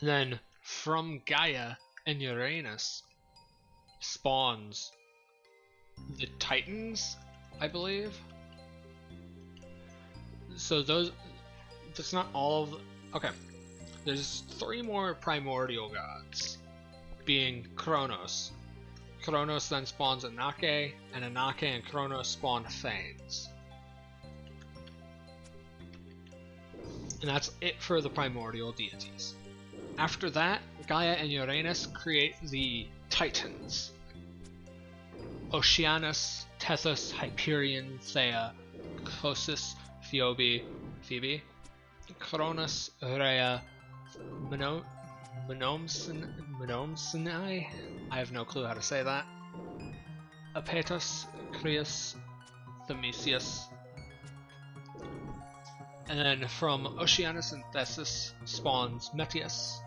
Then from Gaia and Uranus spawns the Titans, I believe. So that's not all of okay. There's 3 more primordial gods, being Kronos. Kronos then spawns Anake, and Anake and Kronos spawn Thanes. And that's it for the primordial deities. After that, Gaia and Uranus create the Titans. Oceanus, Tethys, Hyperion, Thea, Chosis, Phoebe, Cronus, Rhea, Menomsini, I have no clue how to say that, Apetus, Creus, Themesius. And then from Oceanus and Thesis spawns Metius.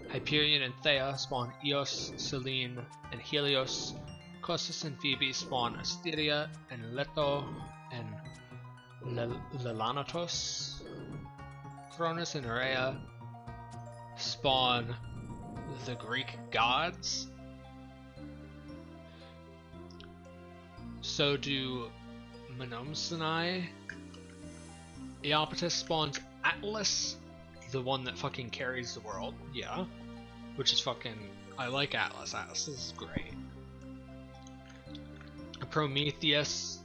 Hyperion and Thea spawn Eos, Selene, and Helios. Chosis and Phoebe spawn Asteria and Leto and Lelanatos. Cronus and Rhea spawn the Greek gods. So do Menomsini. Iapetus spawns Atlas, the one that fucking carries the world. Yeah. Which is fucking... I like Atlas. Atlas is great. Prometheus,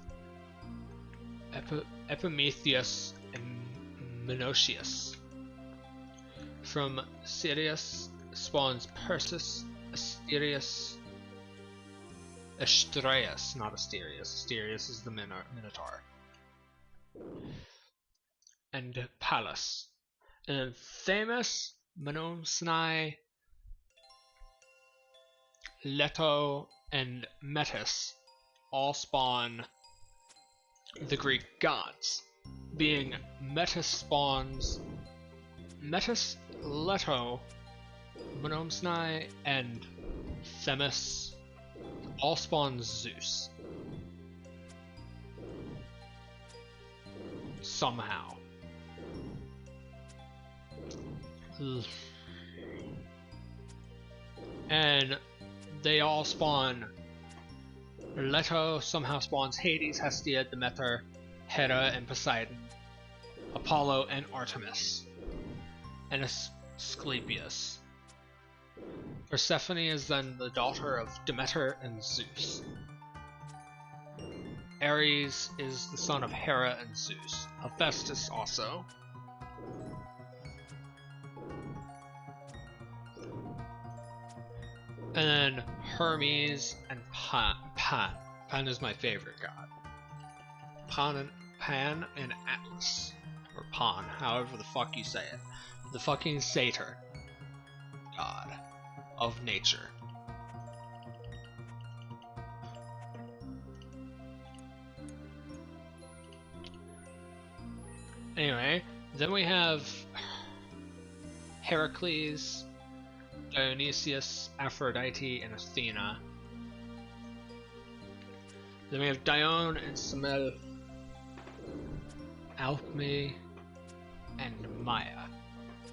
Epimetheus, and Menocius. From Sirius spawns Perseus, Asterius, Astreus, not Asterius. Asterius is the Minotaur. And Pallas. And then Themis, Menomsini, Leto, and Metis all spawn the Greek gods, being Metis, Leto, Monomsnai, and Themis all spawn Zeus. Somehow. And they all spawn. Leto somehow spawns Hades, Hestia, Demeter, Hera, and Poseidon, Apollo, and Artemis, and Asclepius. Persephone is then the daughter of Demeter and Zeus. Ares is the son of Hera and Zeus. Hephaestus also. And then Hermes and Pan. Pan is my favorite god. Pan and Atlas. Or Pan, however the fuck you say it. The fucking Satyr god of nature. Anyway, then we have Heracles, Dionysius, Aphrodite, and Athena. Then we have Dione and Semele, Alcme, and Maya,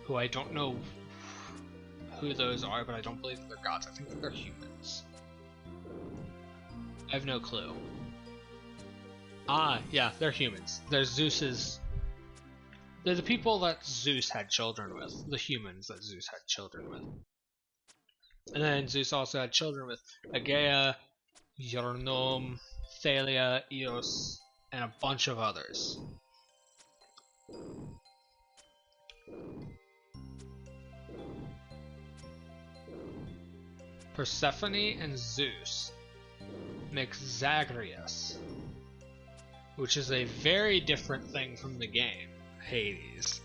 who I don't know who those are, but I don't believe they're gods. I think that they're humans. I have no clue. Ah, yeah, they're humans. They're Zeus's... They're the people that Zeus had children with. The humans that Zeus had children with. And then Zeus also had children with Aegea, Euronome, Thalia, Eos, and a bunch of others. Persephone and Zeus make Zagreus, which is a very different thing from the game, Hades.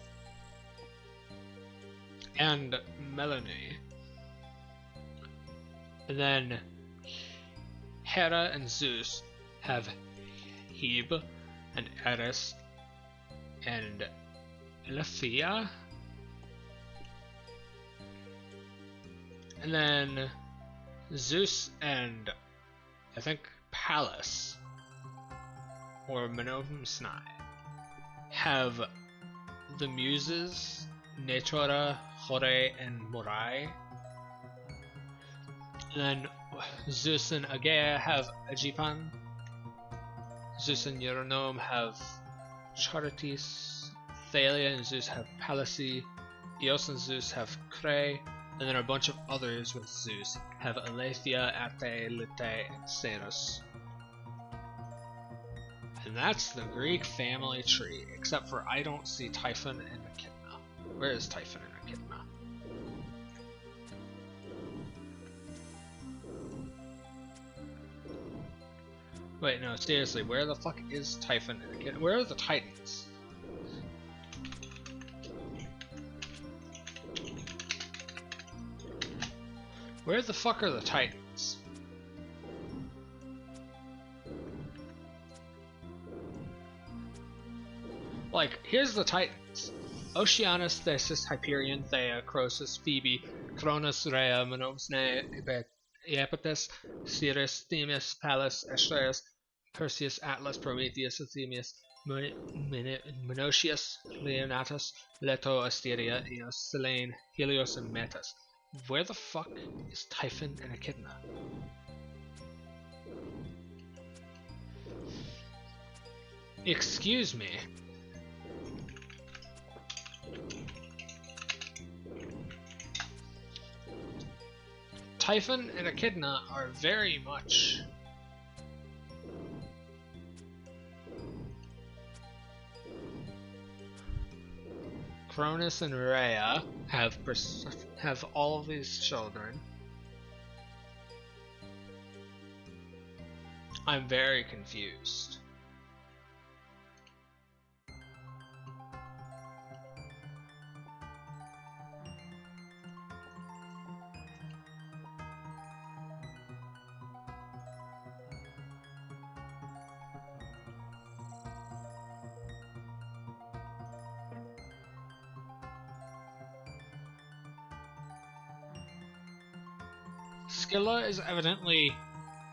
And Melanie. And then Hera and Zeus have Hebe and Eris and Aletheia. And then Zeus and I think Pallas or Monomsnai have the Muses, Natura, Hore, and Morai. And then Zeus and Aegea have Aegipan. Zeus and Euronome have Charites. Thalia and Zeus have Pallasy. Eos and Zeus have Cray. And then a bunch of others with Zeus have Aletheia, Ate, Lite, and Ceres. And that's the Greek family tree, except for I don't see Typhon and Echidna. Where is Typhon and Echidna? Wait, no, seriously, where the fuck is Typhon and Echidna? Where are the Titans? Where the fuck are the Titans? Like, here's the Titans. Oceanus, Thesis, Hyperion, Thea, Croesus, Phoebe, Cronus, Rhea, Monomsne, Iapetus, Ceres, Themis, Pallas, Astraeus, Perseus, Atlas, Prometheus, Athenius, Monoceus, Leonatus, Leto, Asteria, Eos, Selene, Helios, and Metis. Where the fuck is Typhon and Echidna? Excuse me. Typhon and Echidna are very much Cronus and Rhea have all of these children. I'm very confused. Scylla is evidently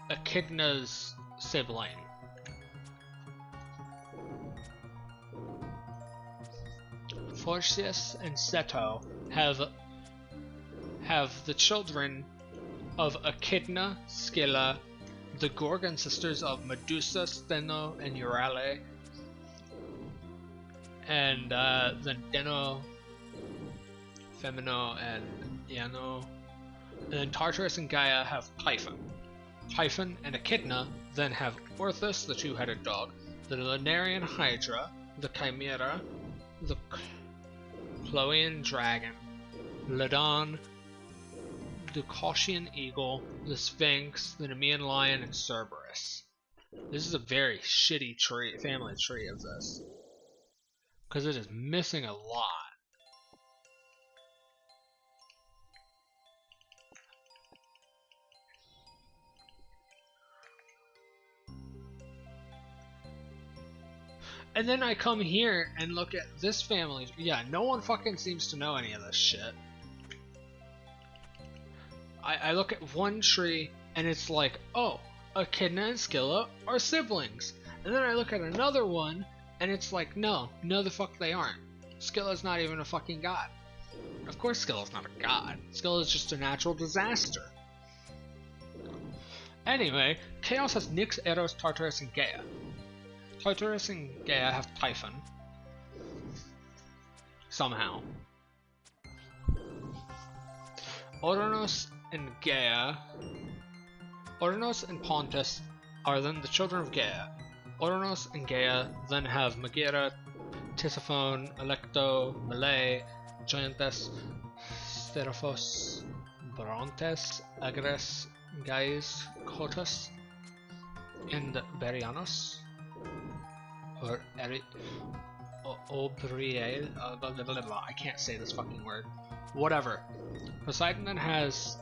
Echidna's sibling. Phorcys and Ceto have the children of Echidna, Scylla, the Gorgon sisters of Medusa, Steno, and Eurale, and then Deno, Femino, and Iano. And then Tartarus and Gaia have Typhon. Typhon and Echidna then have Orthus, the two-headed dog, the Lunarian Hydra, the Chimera, the Chloean Dragon, Ladon, the Cauchian Eagle, the Sphinx, the Nemean Lion, and Cerberus. This is a very shitty family tree of this, because it is missing a lot. And then I come here and look at this family. Yeah, no one fucking seems to know any of this shit. I look at one tree and it's like, oh, Echidna and Scylla are siblings. And then I look at another one and it's like, no the fuck they aren't. Scylla's not even a fucking god. Of course Scylla's not a god. Scylla's just a natural disaster. Anyway, Chaos has Nyx, Eros, Tartarus, and Gaia. Tartarus and Gaia have Typhon. Somehow. Ouranos and Gaia. Ouranos and Pontus are then the children of Gaia. Ouranos and Gaia then have Megaera, Tisiphone, Alecto, Melee, Giantes, Sterophos, Brontes, Agres, Gaius, Cotus, and Berianos. Or Obriel, I can't say this fucking word. Whatever. Poseidon then has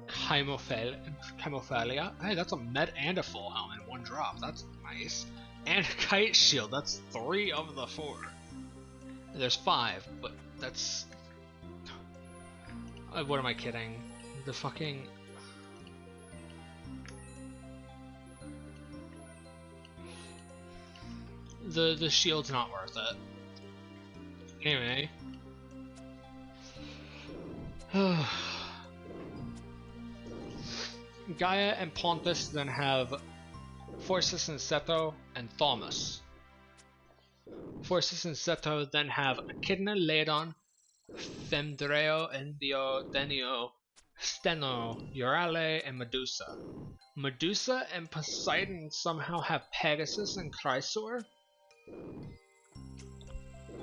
Chymophalia. Hey, that's a med and a full helm in one drop. That's nice. And a kite shield. That's 3 of the 4. There's 5, but that's... what am I kidding? The fucking... The shield's not worth it. Anyway. Gaia and Pontus then have Phorcys and Ceto and Thomas. Phorcys and Ceto then have Echidna, Ladon, Femdreo, Endio, Denio, Steno, Eurale, and Medusa. Medusa and Poseidon somehow have Pegasus and Chrysaor.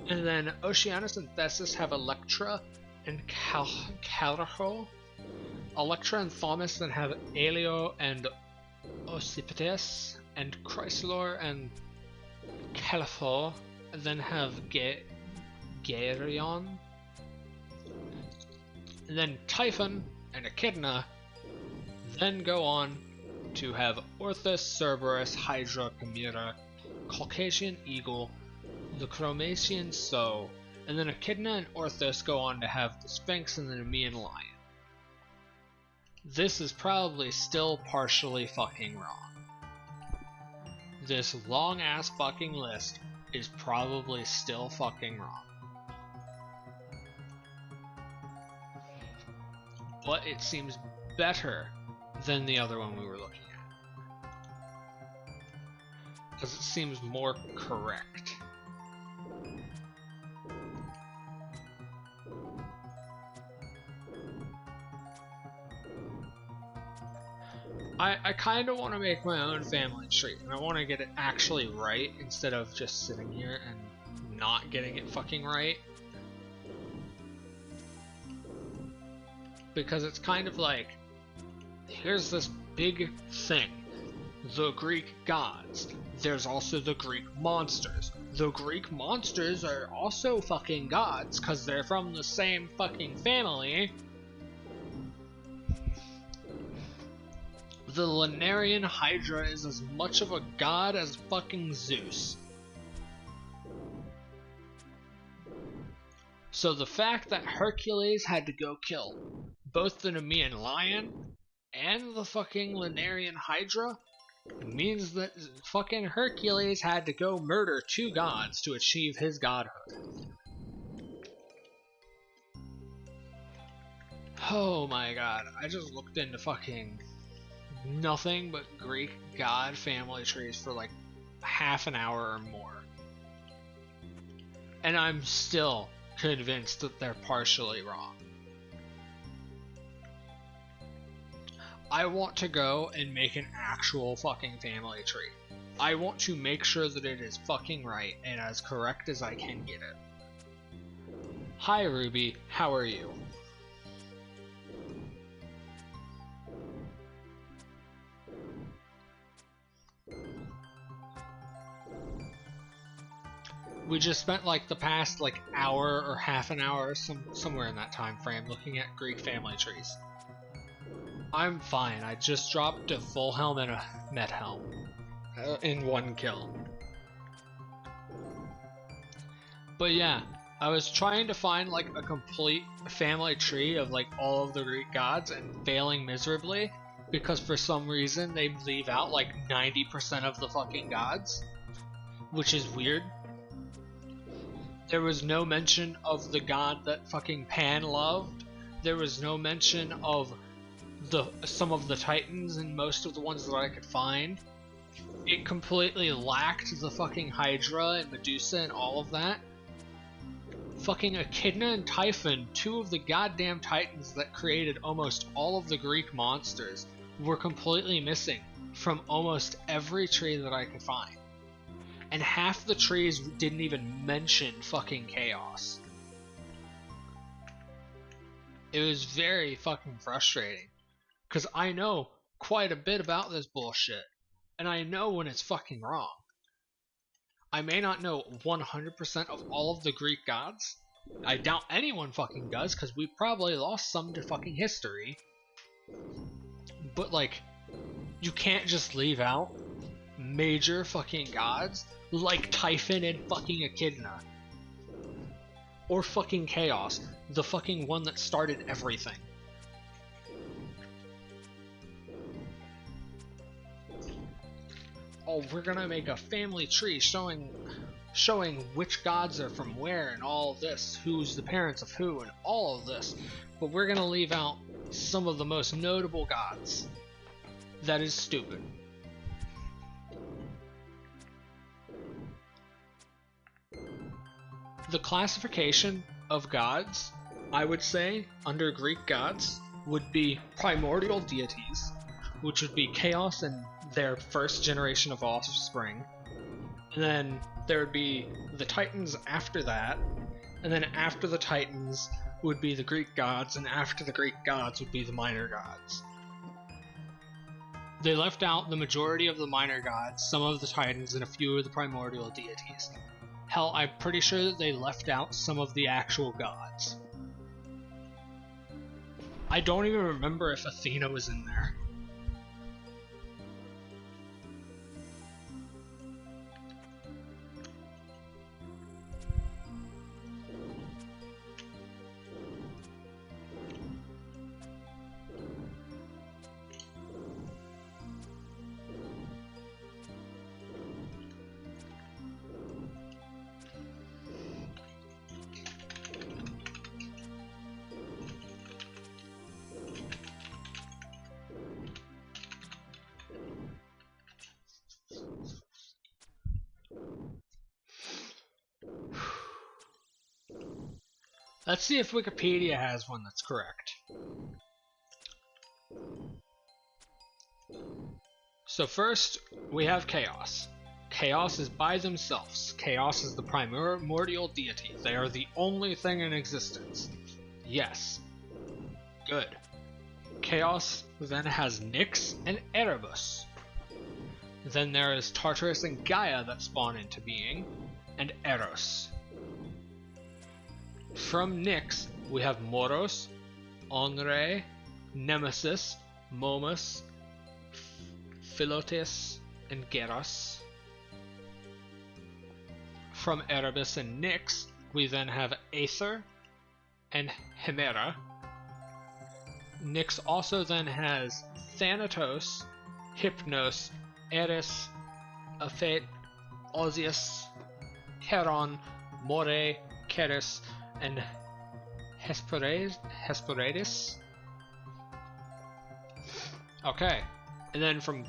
And then Oceanus and Thetis have Electra and Calraho. Electra and Thomas then have Aelio and Ocypetes, and Chrysaor and Calipho then have Geryon. And then Typhon and Echidna then go on to have Orthus, Cerberus, Hydra, Chimera, Caucasian Eagle, the Chromatian Sow, and then Echidna and Orthus go on to have the Sphinx and the Nemean Lion. This is probably still partially fucking wrong. This long ass fucking list is probably still fucking wrong. But it seems better than the other one we were looking at. Because it seems more correct. I kind of want to make my own family tree, and I want to get it actually right instead of just sitting here and not getting it fucking right. Because it's kind of like, here's this big thing, the Greek gods. There's also the Greek monsters. The Greek monsters are also fucking gods, because they're from the same fucking family. The Lunarian Hydra is as much of a god as fucking Zeus. So the fact that Hercules had to go kill both the Nemean Lion and the fucking Lunarian Hydra means that fucking Hercules had to go murder 2 gods to achieve his godhood. Oh my god, I just looked into fucking nothing but Greek god family trees for like half an hour or more. And I'm still convinced that they're partially wrong. I want to go and make an actual fucking family tree. I want to make sure that it is fucking right and as correct as I can get it. Hi Ruby, how are you? We just spent like the past like hour or half an hour, somewhere in that time frame, looking at Greek family trees. I'm fine. I just dropped a full helm and a med helm in 1 kill. But yeah, I was trying to find like a complete family tree of like all of the Greek gods and failing miserably because for some reason they leave out like 90% of the fucking gods, which is weird. There was no mention of the god that fucking Pan loved. There was no mention of some of the titans and most of the ones that I could find. It completely lacked the fucking Hydra and Medusa and all of that. Fucking Echidna and Typhon, 2 of the goddamn titans that created almost all of the Greek monsters, were completely missing from almost every tree that I could find. And half the trees didn't even mention fucking Chaos. It was very fucking frustrating. Because I know quite a bit about this bullshit. And I know when it's fucking wrong. I may not know 100% of all of the Greek gods. I doubt anyone fucking does, because we probably lost some to fucking history. But like, you can't just leave out major fucking gods like Typhon and fucking Echidna. Or fucking Chaos, the fucking one that started everything. Oh, we're gonna make a family tree showing which gods are from where and all of this, who's the parents of who and all of this, but we're gonna leave out some of the most notable gods. That is stupid. The classification of gods, I would say, under Greek gods, would be primordial deities, which would be Chaos and their first generation of offspring. And then there would be the Titans after that, and then after the Titans would be the Greek gods, and after the Greek gods would be the minor gods. They left out the majority of the minor gods, some of the Titans, and a few of the primordial deities. Hell, I'm pretty sure that they left out some of the actual gods. I don't even remember if Athena was in there. Let's see if Wikipedia has one that's correct. So first, we have Chaos. Chaos is by themselves. Chaos is the primordial deity. They are the only thing in existence. Yes. Good. Chaos then has Nyx and Erebus. Then there is Tartarus and Gaia that spawn into being, and Eros. From Nyx, we have Moros, Onre, Nemesis, Momus, Philotes, and Geras. From Erebus and Nyx, we then have Aether and Hemera. Nyx also then has Thanatos, Hypnos, Eris, Aphet, Osius, Heron, More, Keris, and Hesperides. Okay, and then from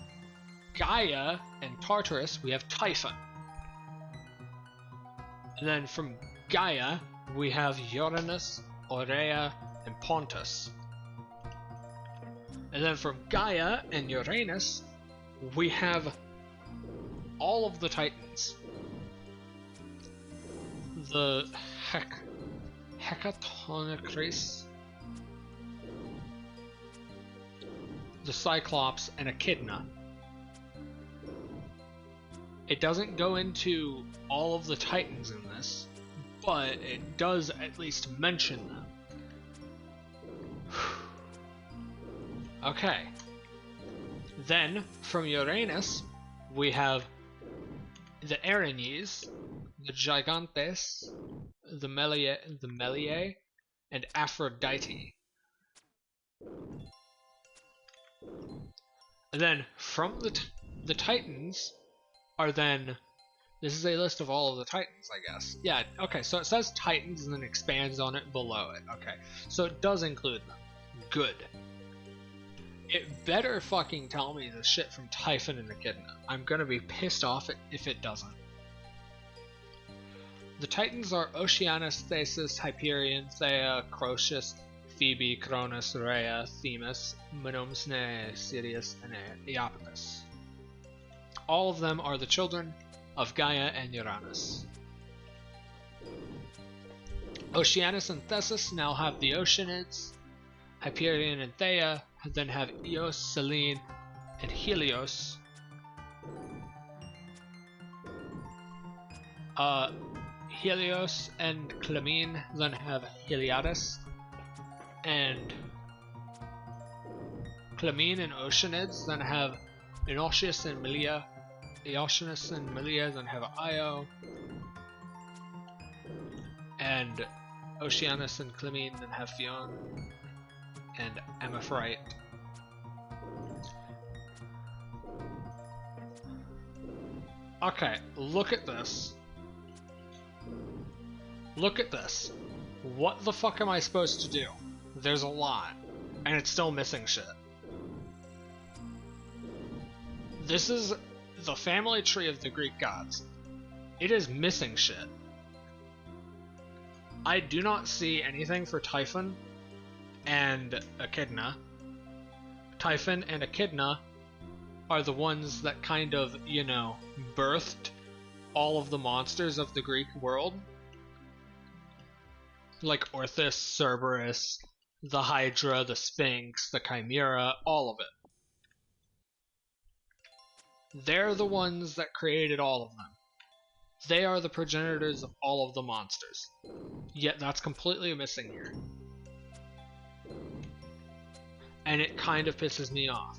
Gaia and Tartarus we have Typhon. And then from Gaia we have Uranus, Aurea, and Pontus. And then from Gaia and Uranus we have all of the Titans. The Hecatonchires, the Cyclops, and Echidna. It doesn't go into all of the Titans in this, but it does at least mention them. Okay. Then, from Uranus, we have the Erinyes, the Gigantes, the Meliae, and Aphrodite. And then from the Titans are then, this is a list of all of the Titans, I guess. Yeah, okay, so it says Titans and then expands on it below it. Okay, so it does include them. Good. It better fucking tell me the shit from Typhon and Echidna. I'm gonna be pissed off if it doesn't. The Titans are Oceanus, Thesis, Hyperion, Thea, Croesus, Phoebe, Cronus, Rhea, Themis, Menomsne, Sirius, and Iapetus. All of them are the children of Gaia and Uranus. Oceanus and Thesis now have the Oceanids. Hyperion and Thea then have Eos, Selene, and Helios. Helios and Clymene then have Heliades, and Clymene and Oceanids then have Enotius and Melia. Eotius and Melia then have Io, and Oceanus and Clymene then have Fion and Amphitrite. Okay, look at this. Look at this. What the fuck am I supposed to do? There's a lot, and it's still missing shit. This is the family tree of the Greek gods. It is missing shit. I do not see anything for Typhon and Echidna. Typhon and Echidna are the ones that kind of, you know, birthed all of the monsters of the Greek world. Like Orthus, Cerberus, the Hydra, the Sphinx, the Chimera, all of it. They're the ones that created all of them. They are the progenitors of all of the monsters. Yet that's completely missing here. And it kind of pisses me off.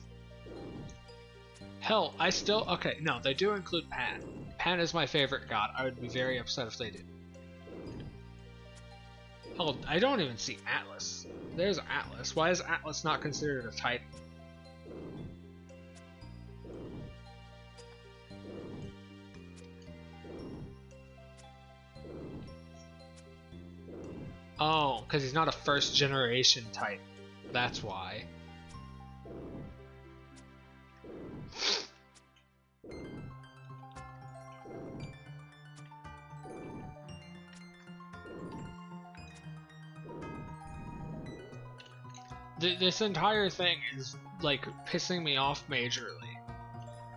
Hell, okay, no, they do include Pan. Pan is my favorite god. I would be very upset if they did. Hell, I don't even see Atlas. There's Atlas. Why is Atlas not considered a Titan? Oh, because he's not a first generation Titan. That's why. This entire thing is like pissing me off majorly.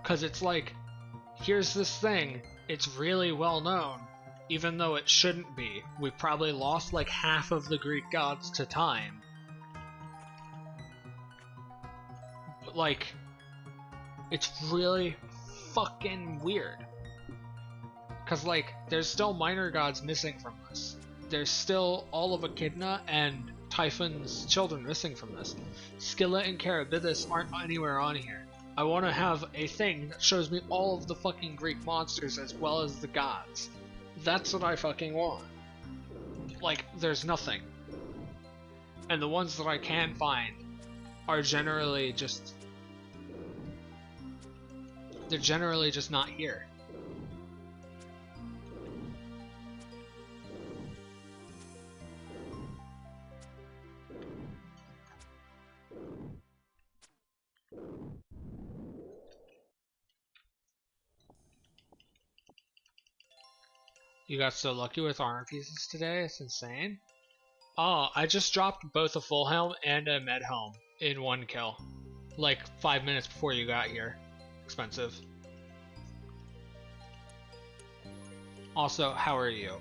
Because it's like, here's this thing, it's really well known, even though it shouldn't be. We probably lost like half of the Greek gods to time. But like, it's really fucking weird. Because like, there's still minor gods missing from this. There's still all of Echidna and Typhon's children missing from this. Scylla and Charybdis aren't anywhere on here. I want to have a thing that shows me all of the fucking Greek monsters as well as the gods. That's what I fucking want. Like, there's nothing. And the ones that I can find are generally just not here. You got so lucky with armor pieces today, it's insane. Oh, I just dropped both a full helm and a med helm in one kill. Like 5 minutes before you got here. Expensive. Also, how are you?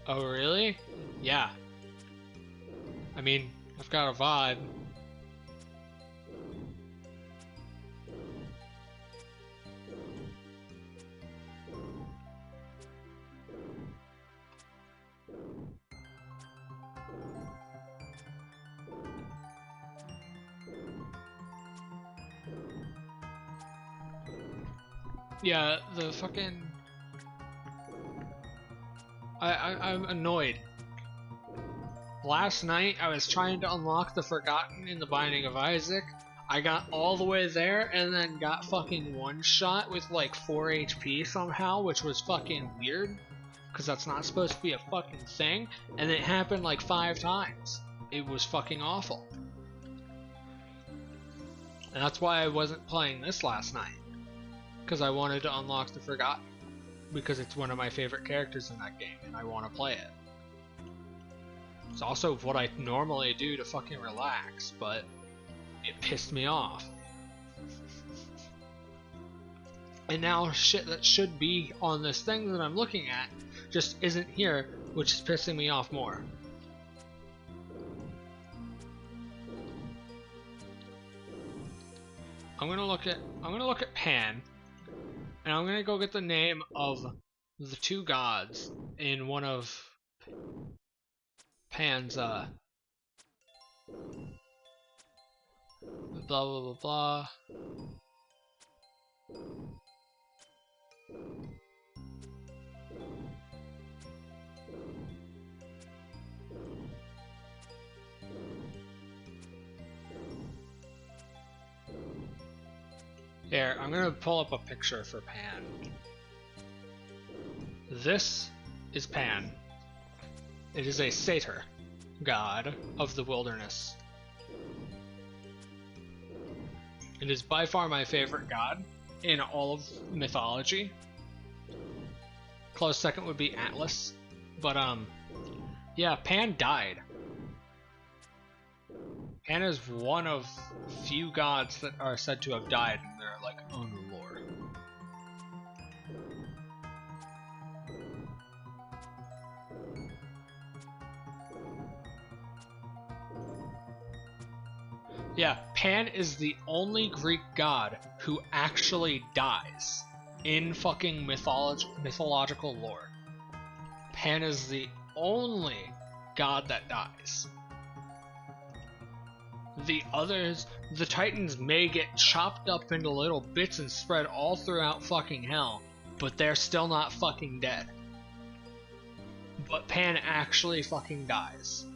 Oh, really? Yeah. I mean, I've got a VOD. Yeah, the fucking... I'm annoyed. Last night, I was trying to unlock the Forgotten in the Binding of Isaac. I got all the way there, and then got fucking one-shot with like 4 HP somehow, which was fucking weird. Because that's not supposed to be a fucking thing. And it happened like 5 times. It was fucking awful. And that's why I wasn't playing this last night. Because I wanted to unlock the Forgotten. Because it's one of my favorite characters in that game, and I want to play it. It's also what I normally do to fucking relax, but it pissed me off. And now shit that should be on this thing that I'm looking at just isn't here, which is pissing me off more. I'm gonna look at Pan. And I'm gonna go get the name of the 2 gods in one of Pan's blah blah blah blah. Here, I'm gonna pull up a picture for Pan. This is Pan. It is a satyr, god of the wilderness. It is by far my favorite god in all of mythology. Close second would be Atlas, but yeah, Pan died. Pan is one of few gods that are said to have died in their like own lore. Yeah, Pan is the only Greek god who actually dies in fucking mythological lore. Pan is the only god that dies. The others, the Titans may get chopped up into little bits and spread all throughout fucking hell, but they're still not fucking dead. But Pan actually fucking dies.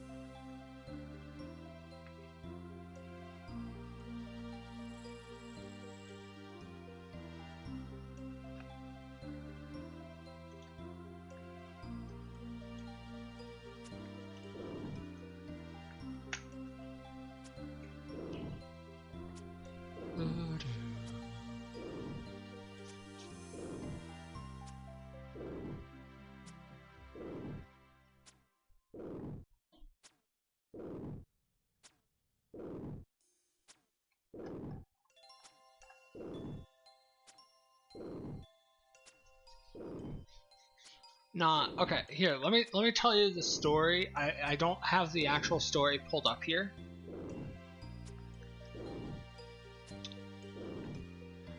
Nah, okay, here, let me tell you the story. I don't have the actual story pulled up here.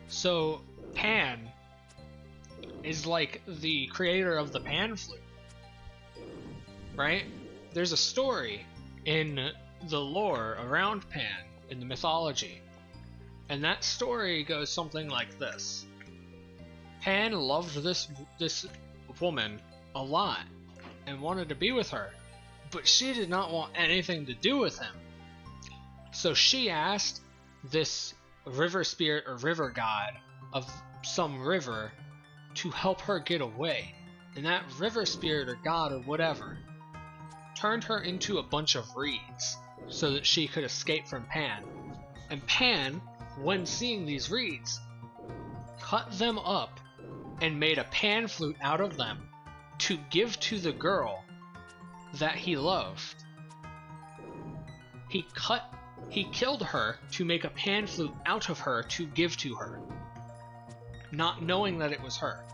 So, Pan is like the creator of the pan flute, right? There's a story in the lore around Pan, in the mythology, And that story goes something like this. Pan loved this woman a lot and wanted to be with her, but she did not want anything to do with him. So she asked this river spirit or river god of some river to help her get away. And that river spirit or god or whatever turned her into a bunch of reeds so that she could escape from Pan. And Pan, when seeing these reeds, cut them up and made a pan flute out of them to give to the girl that he loved. He killed her to make a pan flute out of her to give to her, not knowing that it was her.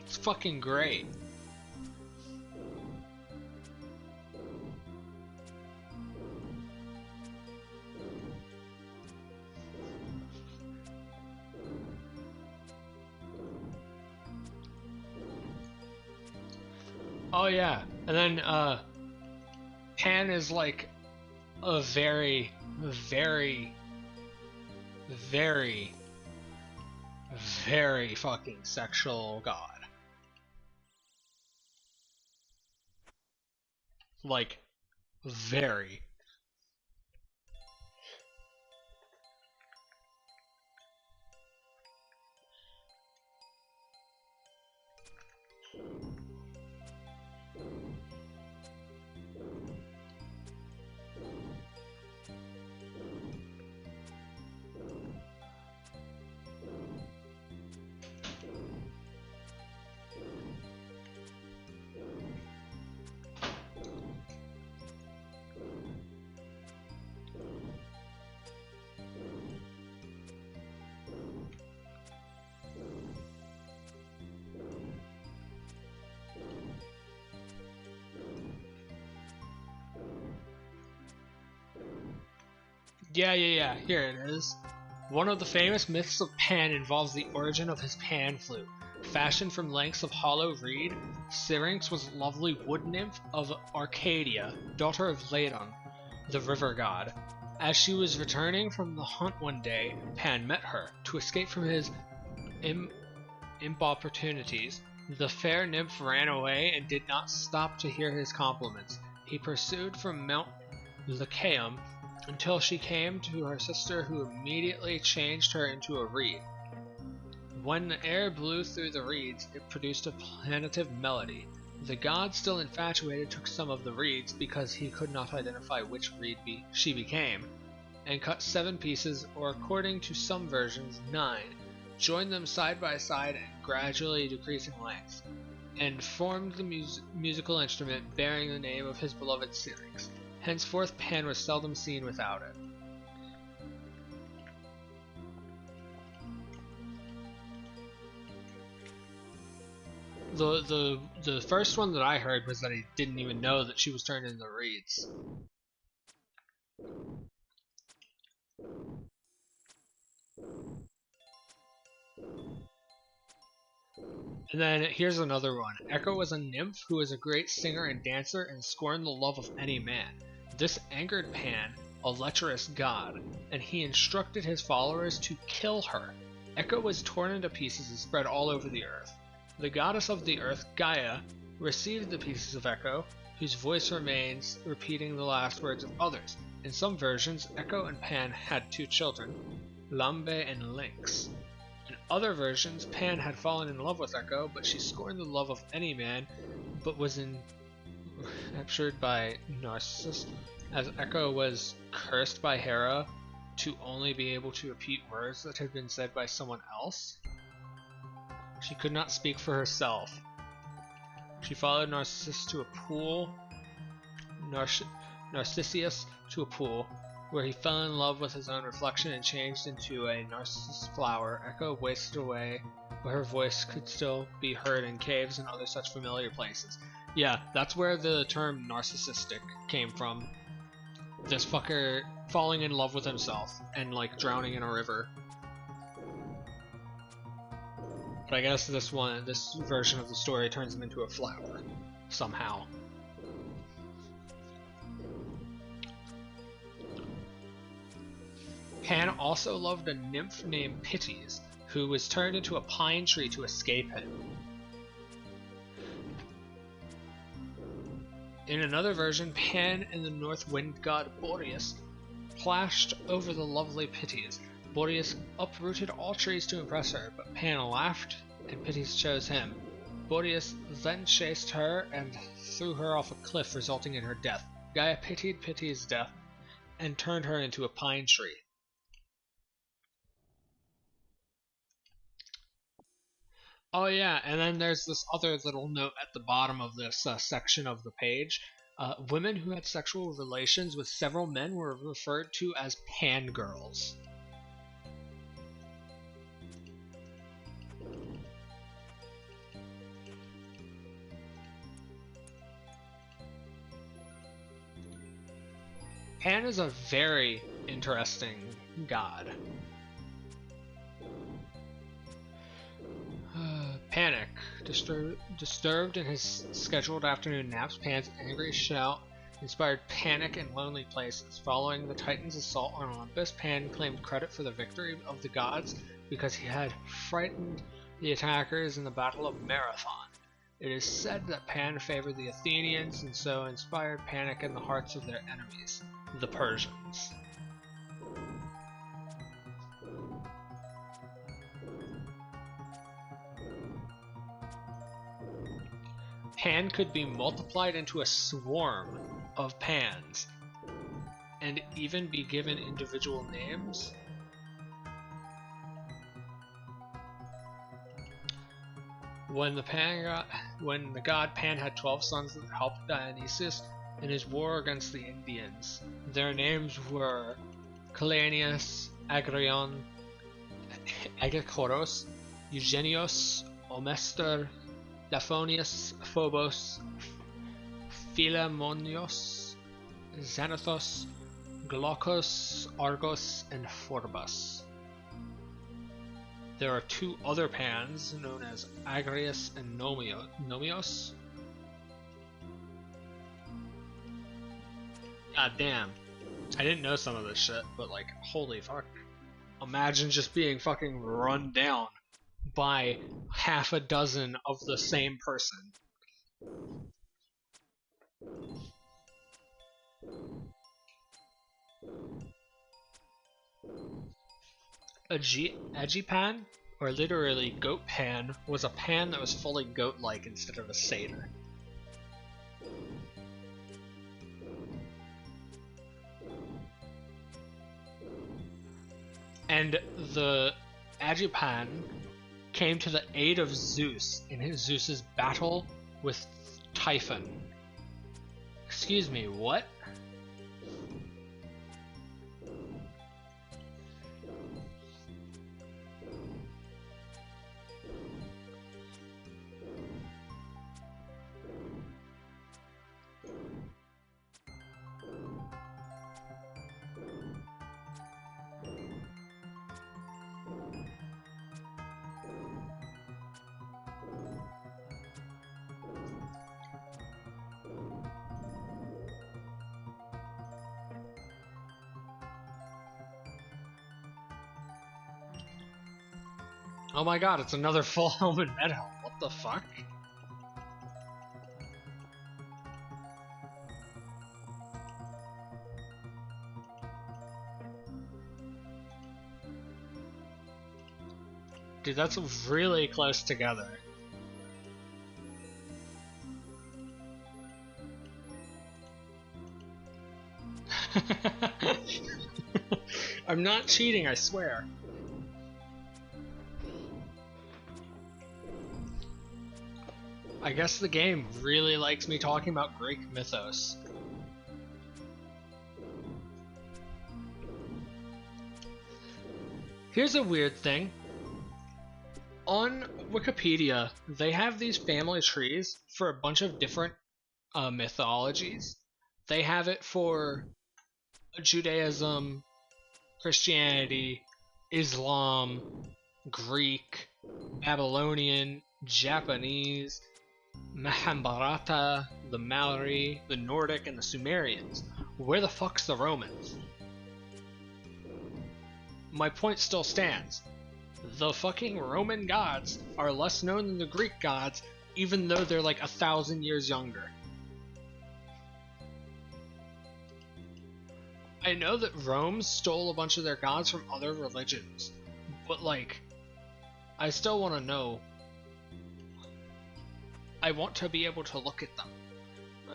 It's fucking great. Oh yeah, and then Pan is like a very, very, very, very fucking sexual god. Like, very. Yeah, here it is. One of the famous myths of Pan involves the origin of his pan flute. Fashioned from lengths of hollow reed, Syrinx was a lovely wood nymph of Arcadia, daughter of Ladon, the river god. As she was returning from the hunt one day, Pan met her. To escape from his importunities, the fair nymph ran away and did not stop to hear his compliments. He pursued from Mount Lycaeum until she came to her sister, who immediately changed her into a reed. When the air blew through the reeds, it produced a plaintive melody. The god, still infatuated, took some of the reeds, because he could not identify which reed she became, and cut 7 pieces, or according to some versions, 9, joined them side by side and gradually decreasing length, and formed the musical instrument bearing the name of his beloved Syrinx. Henceforth, Pan was seldom seen without it. The first one that I heard was that he didn't even know that she was turned into reeds. And then here's another one. Echo was a nymph who was a great singer and dancer and scorned the love of any man. This angered Pan, a lecherous god, and he instructed his followers to kill her. Echo was torn into pieces and spread all over the earth. The goddess of the earth, Gaia, received the pieces of Echo, whose voice remains repeating the last words of others. In some versions, Echo and Pan had 2 children, Lambe and Lynx. In other versions, Pan had fallen in love with Echo, but she scorned the love of any man, but was enraptured by Narcissus, as Echo was cursed by Hera to only be able to repeat words that had been said by someone else. She could not speak for herself. She followed Narcissus to a pool, Narcissus to a pool, where he fell in love with his own reflection and changed into a narcissus flower. Echo wasted away, but her voice could still be heard in caves and other such familiar places. Yeah, that's where the term narcissistic came from. This fucker falling in love with himself and like drowning in a river. But I guess this version of the story turns him into a flower somehow. Pan also loved a nymph named Pitys, who was turned into a pine tree to escape him. In another version, Pan and the north wind god Boreas clashed over the lovely Pitys. Boreas uprooted all trees to impress her, but Pan laughed and Pitys chose him. Boreas then chased her and threw her off a cliff, resulting in her death. Gaia pitied Pitys' death and turned her into a pine tree. Oh yeah, and then there's this other little note at the bottom of this section of the page. Women who had sexual relations with several men were referred to as pan girls. Pan is a very interesting god. Panic. Disturbed in his scheduled afternoon naps, Pan's angry shout inspired panic in lonely places. Following the Titans' assault on Olympus, Pan claimed credit for the victory of the gods because he had frightened the attackers in the Battle of Marathon. It is said that Pan favored the Athenians and so inspired panic in the hearts of their enemies, the Persians. Pan could be multiplied into a swarm of Pans, and even be given individual names. When the god Pan had 12 sons that helped Dionysus in his war against the Indians, their names were Cleinias, Agrion, Agachoros, Eugenios, Omester, Daphonius, Phobos, Philemonios, Xanathos, Glaucus, Argos, and Phorbas. There are two other Pans, known as Agrius and Nomios. God damn. I didn't know some of this shit, but like, holy fuck. Imagine just being fucking run down by half a dozen of the same person. Aegipan, or literally goat pan, was a pan that was fully goat-like instead of a satyr. And the Aegipan came to the aid of Zeus in Zeus's battle with Typhon. Excuse me, what? Oh my god, it's another full helmet medal. What the fuck? Dude, that's really close together. I'm not cheating, I swear. I guess the game really likes me talking about Greek mythos. Here's a weird thing. On Wikipedia, they have these family trees for a bunch of different mythologies. They have it for Judaism, Christianity, Islam, Greek, Babylonian, Japanese, Mahabharata, the Maori, the Nordic, and the Sumerians. Where the fuck's the Romans? my point still stands. The fucking Roman gods are less known than the Greek gods, even though they're like 1,000 years younger. I know that Rome stole a bunch of their gods from other religions, but like, I still want to know. I want to be able to look at them.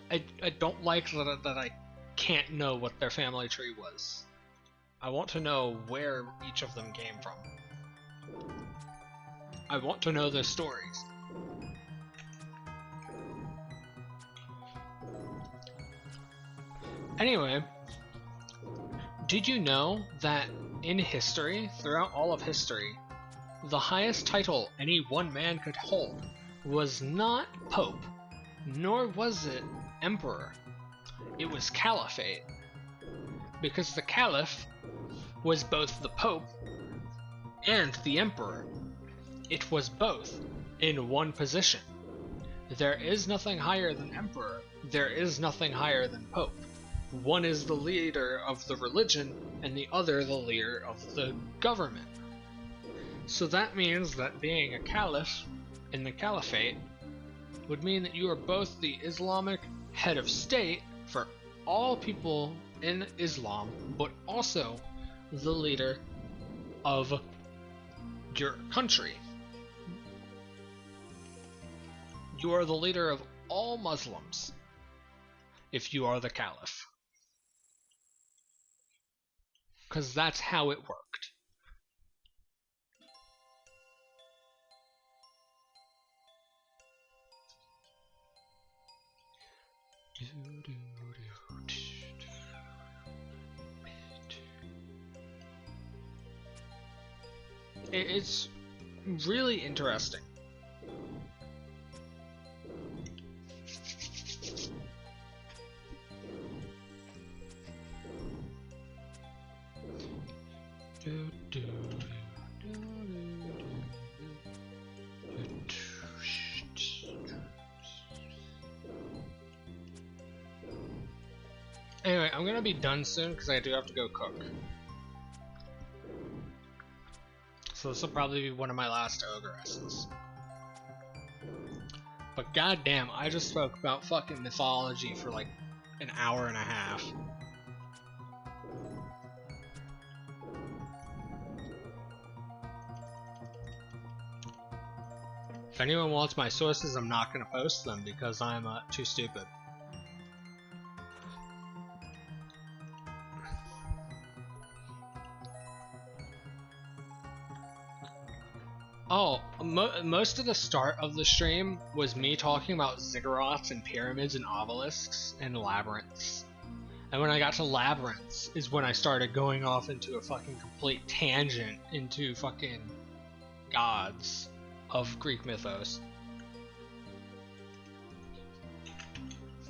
I don't like that I can't know what their family tree was. I want to know where each of them came from. I want to know their stories. Anyway, did you know that in history, throughout all of history, the highest title any one man could hold was not Pope, nor was it Emperor. It was Caliphate. Because the Caliph was both the Pope and the Emperor. It was both in one position. There is nothing higher than Emperor. There is nothing higher than Pope. One is the leader of the religion, and the other the leader of the government. So that means that being a Caliph in the Caliphate would mean that you are both the Islamic head of state for all people in Islam, but also the leader of your country. You are the leader of all Muslims if you are the Caliph. Because that's how it worked. It's really interesting. Anyway, I'm gonna be done soon because I do have to go cook. So this will probably be one of my last OSRSs. But goddamn, I just spoke about fucking mythology for like an hour and a half. If anyone wants my sources, I'm not gonna post them because I'm too stupid. Oh, most of the start of the stream was me talking about ziggurats and pyramids and obelisks and labyrinths. And when I got to labyrinths is when I started going off into a fucking complete tangent into fucking gods of Greek mythos.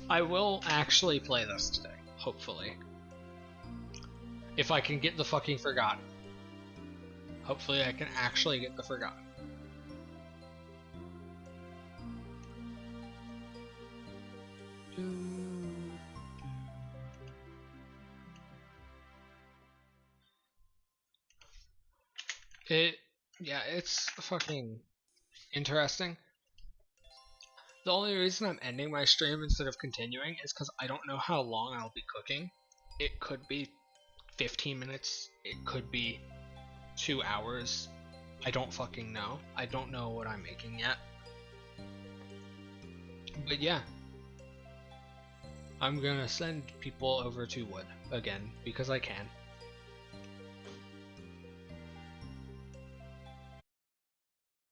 I will actually play this today, hopefully. If I can get the fucking Forgotten. Hopefully I can actually get the Forgotten. Yeah, it's fucking interesting. The only reason I'm ending my stream instead of continuing is because I don't know how long I'll be cooking. It could be 15 minutes, it could be 2 hours. I don't fucking know. I don't know what I'm making yet. But yeah. I'm gonna send people over to wood again because I can.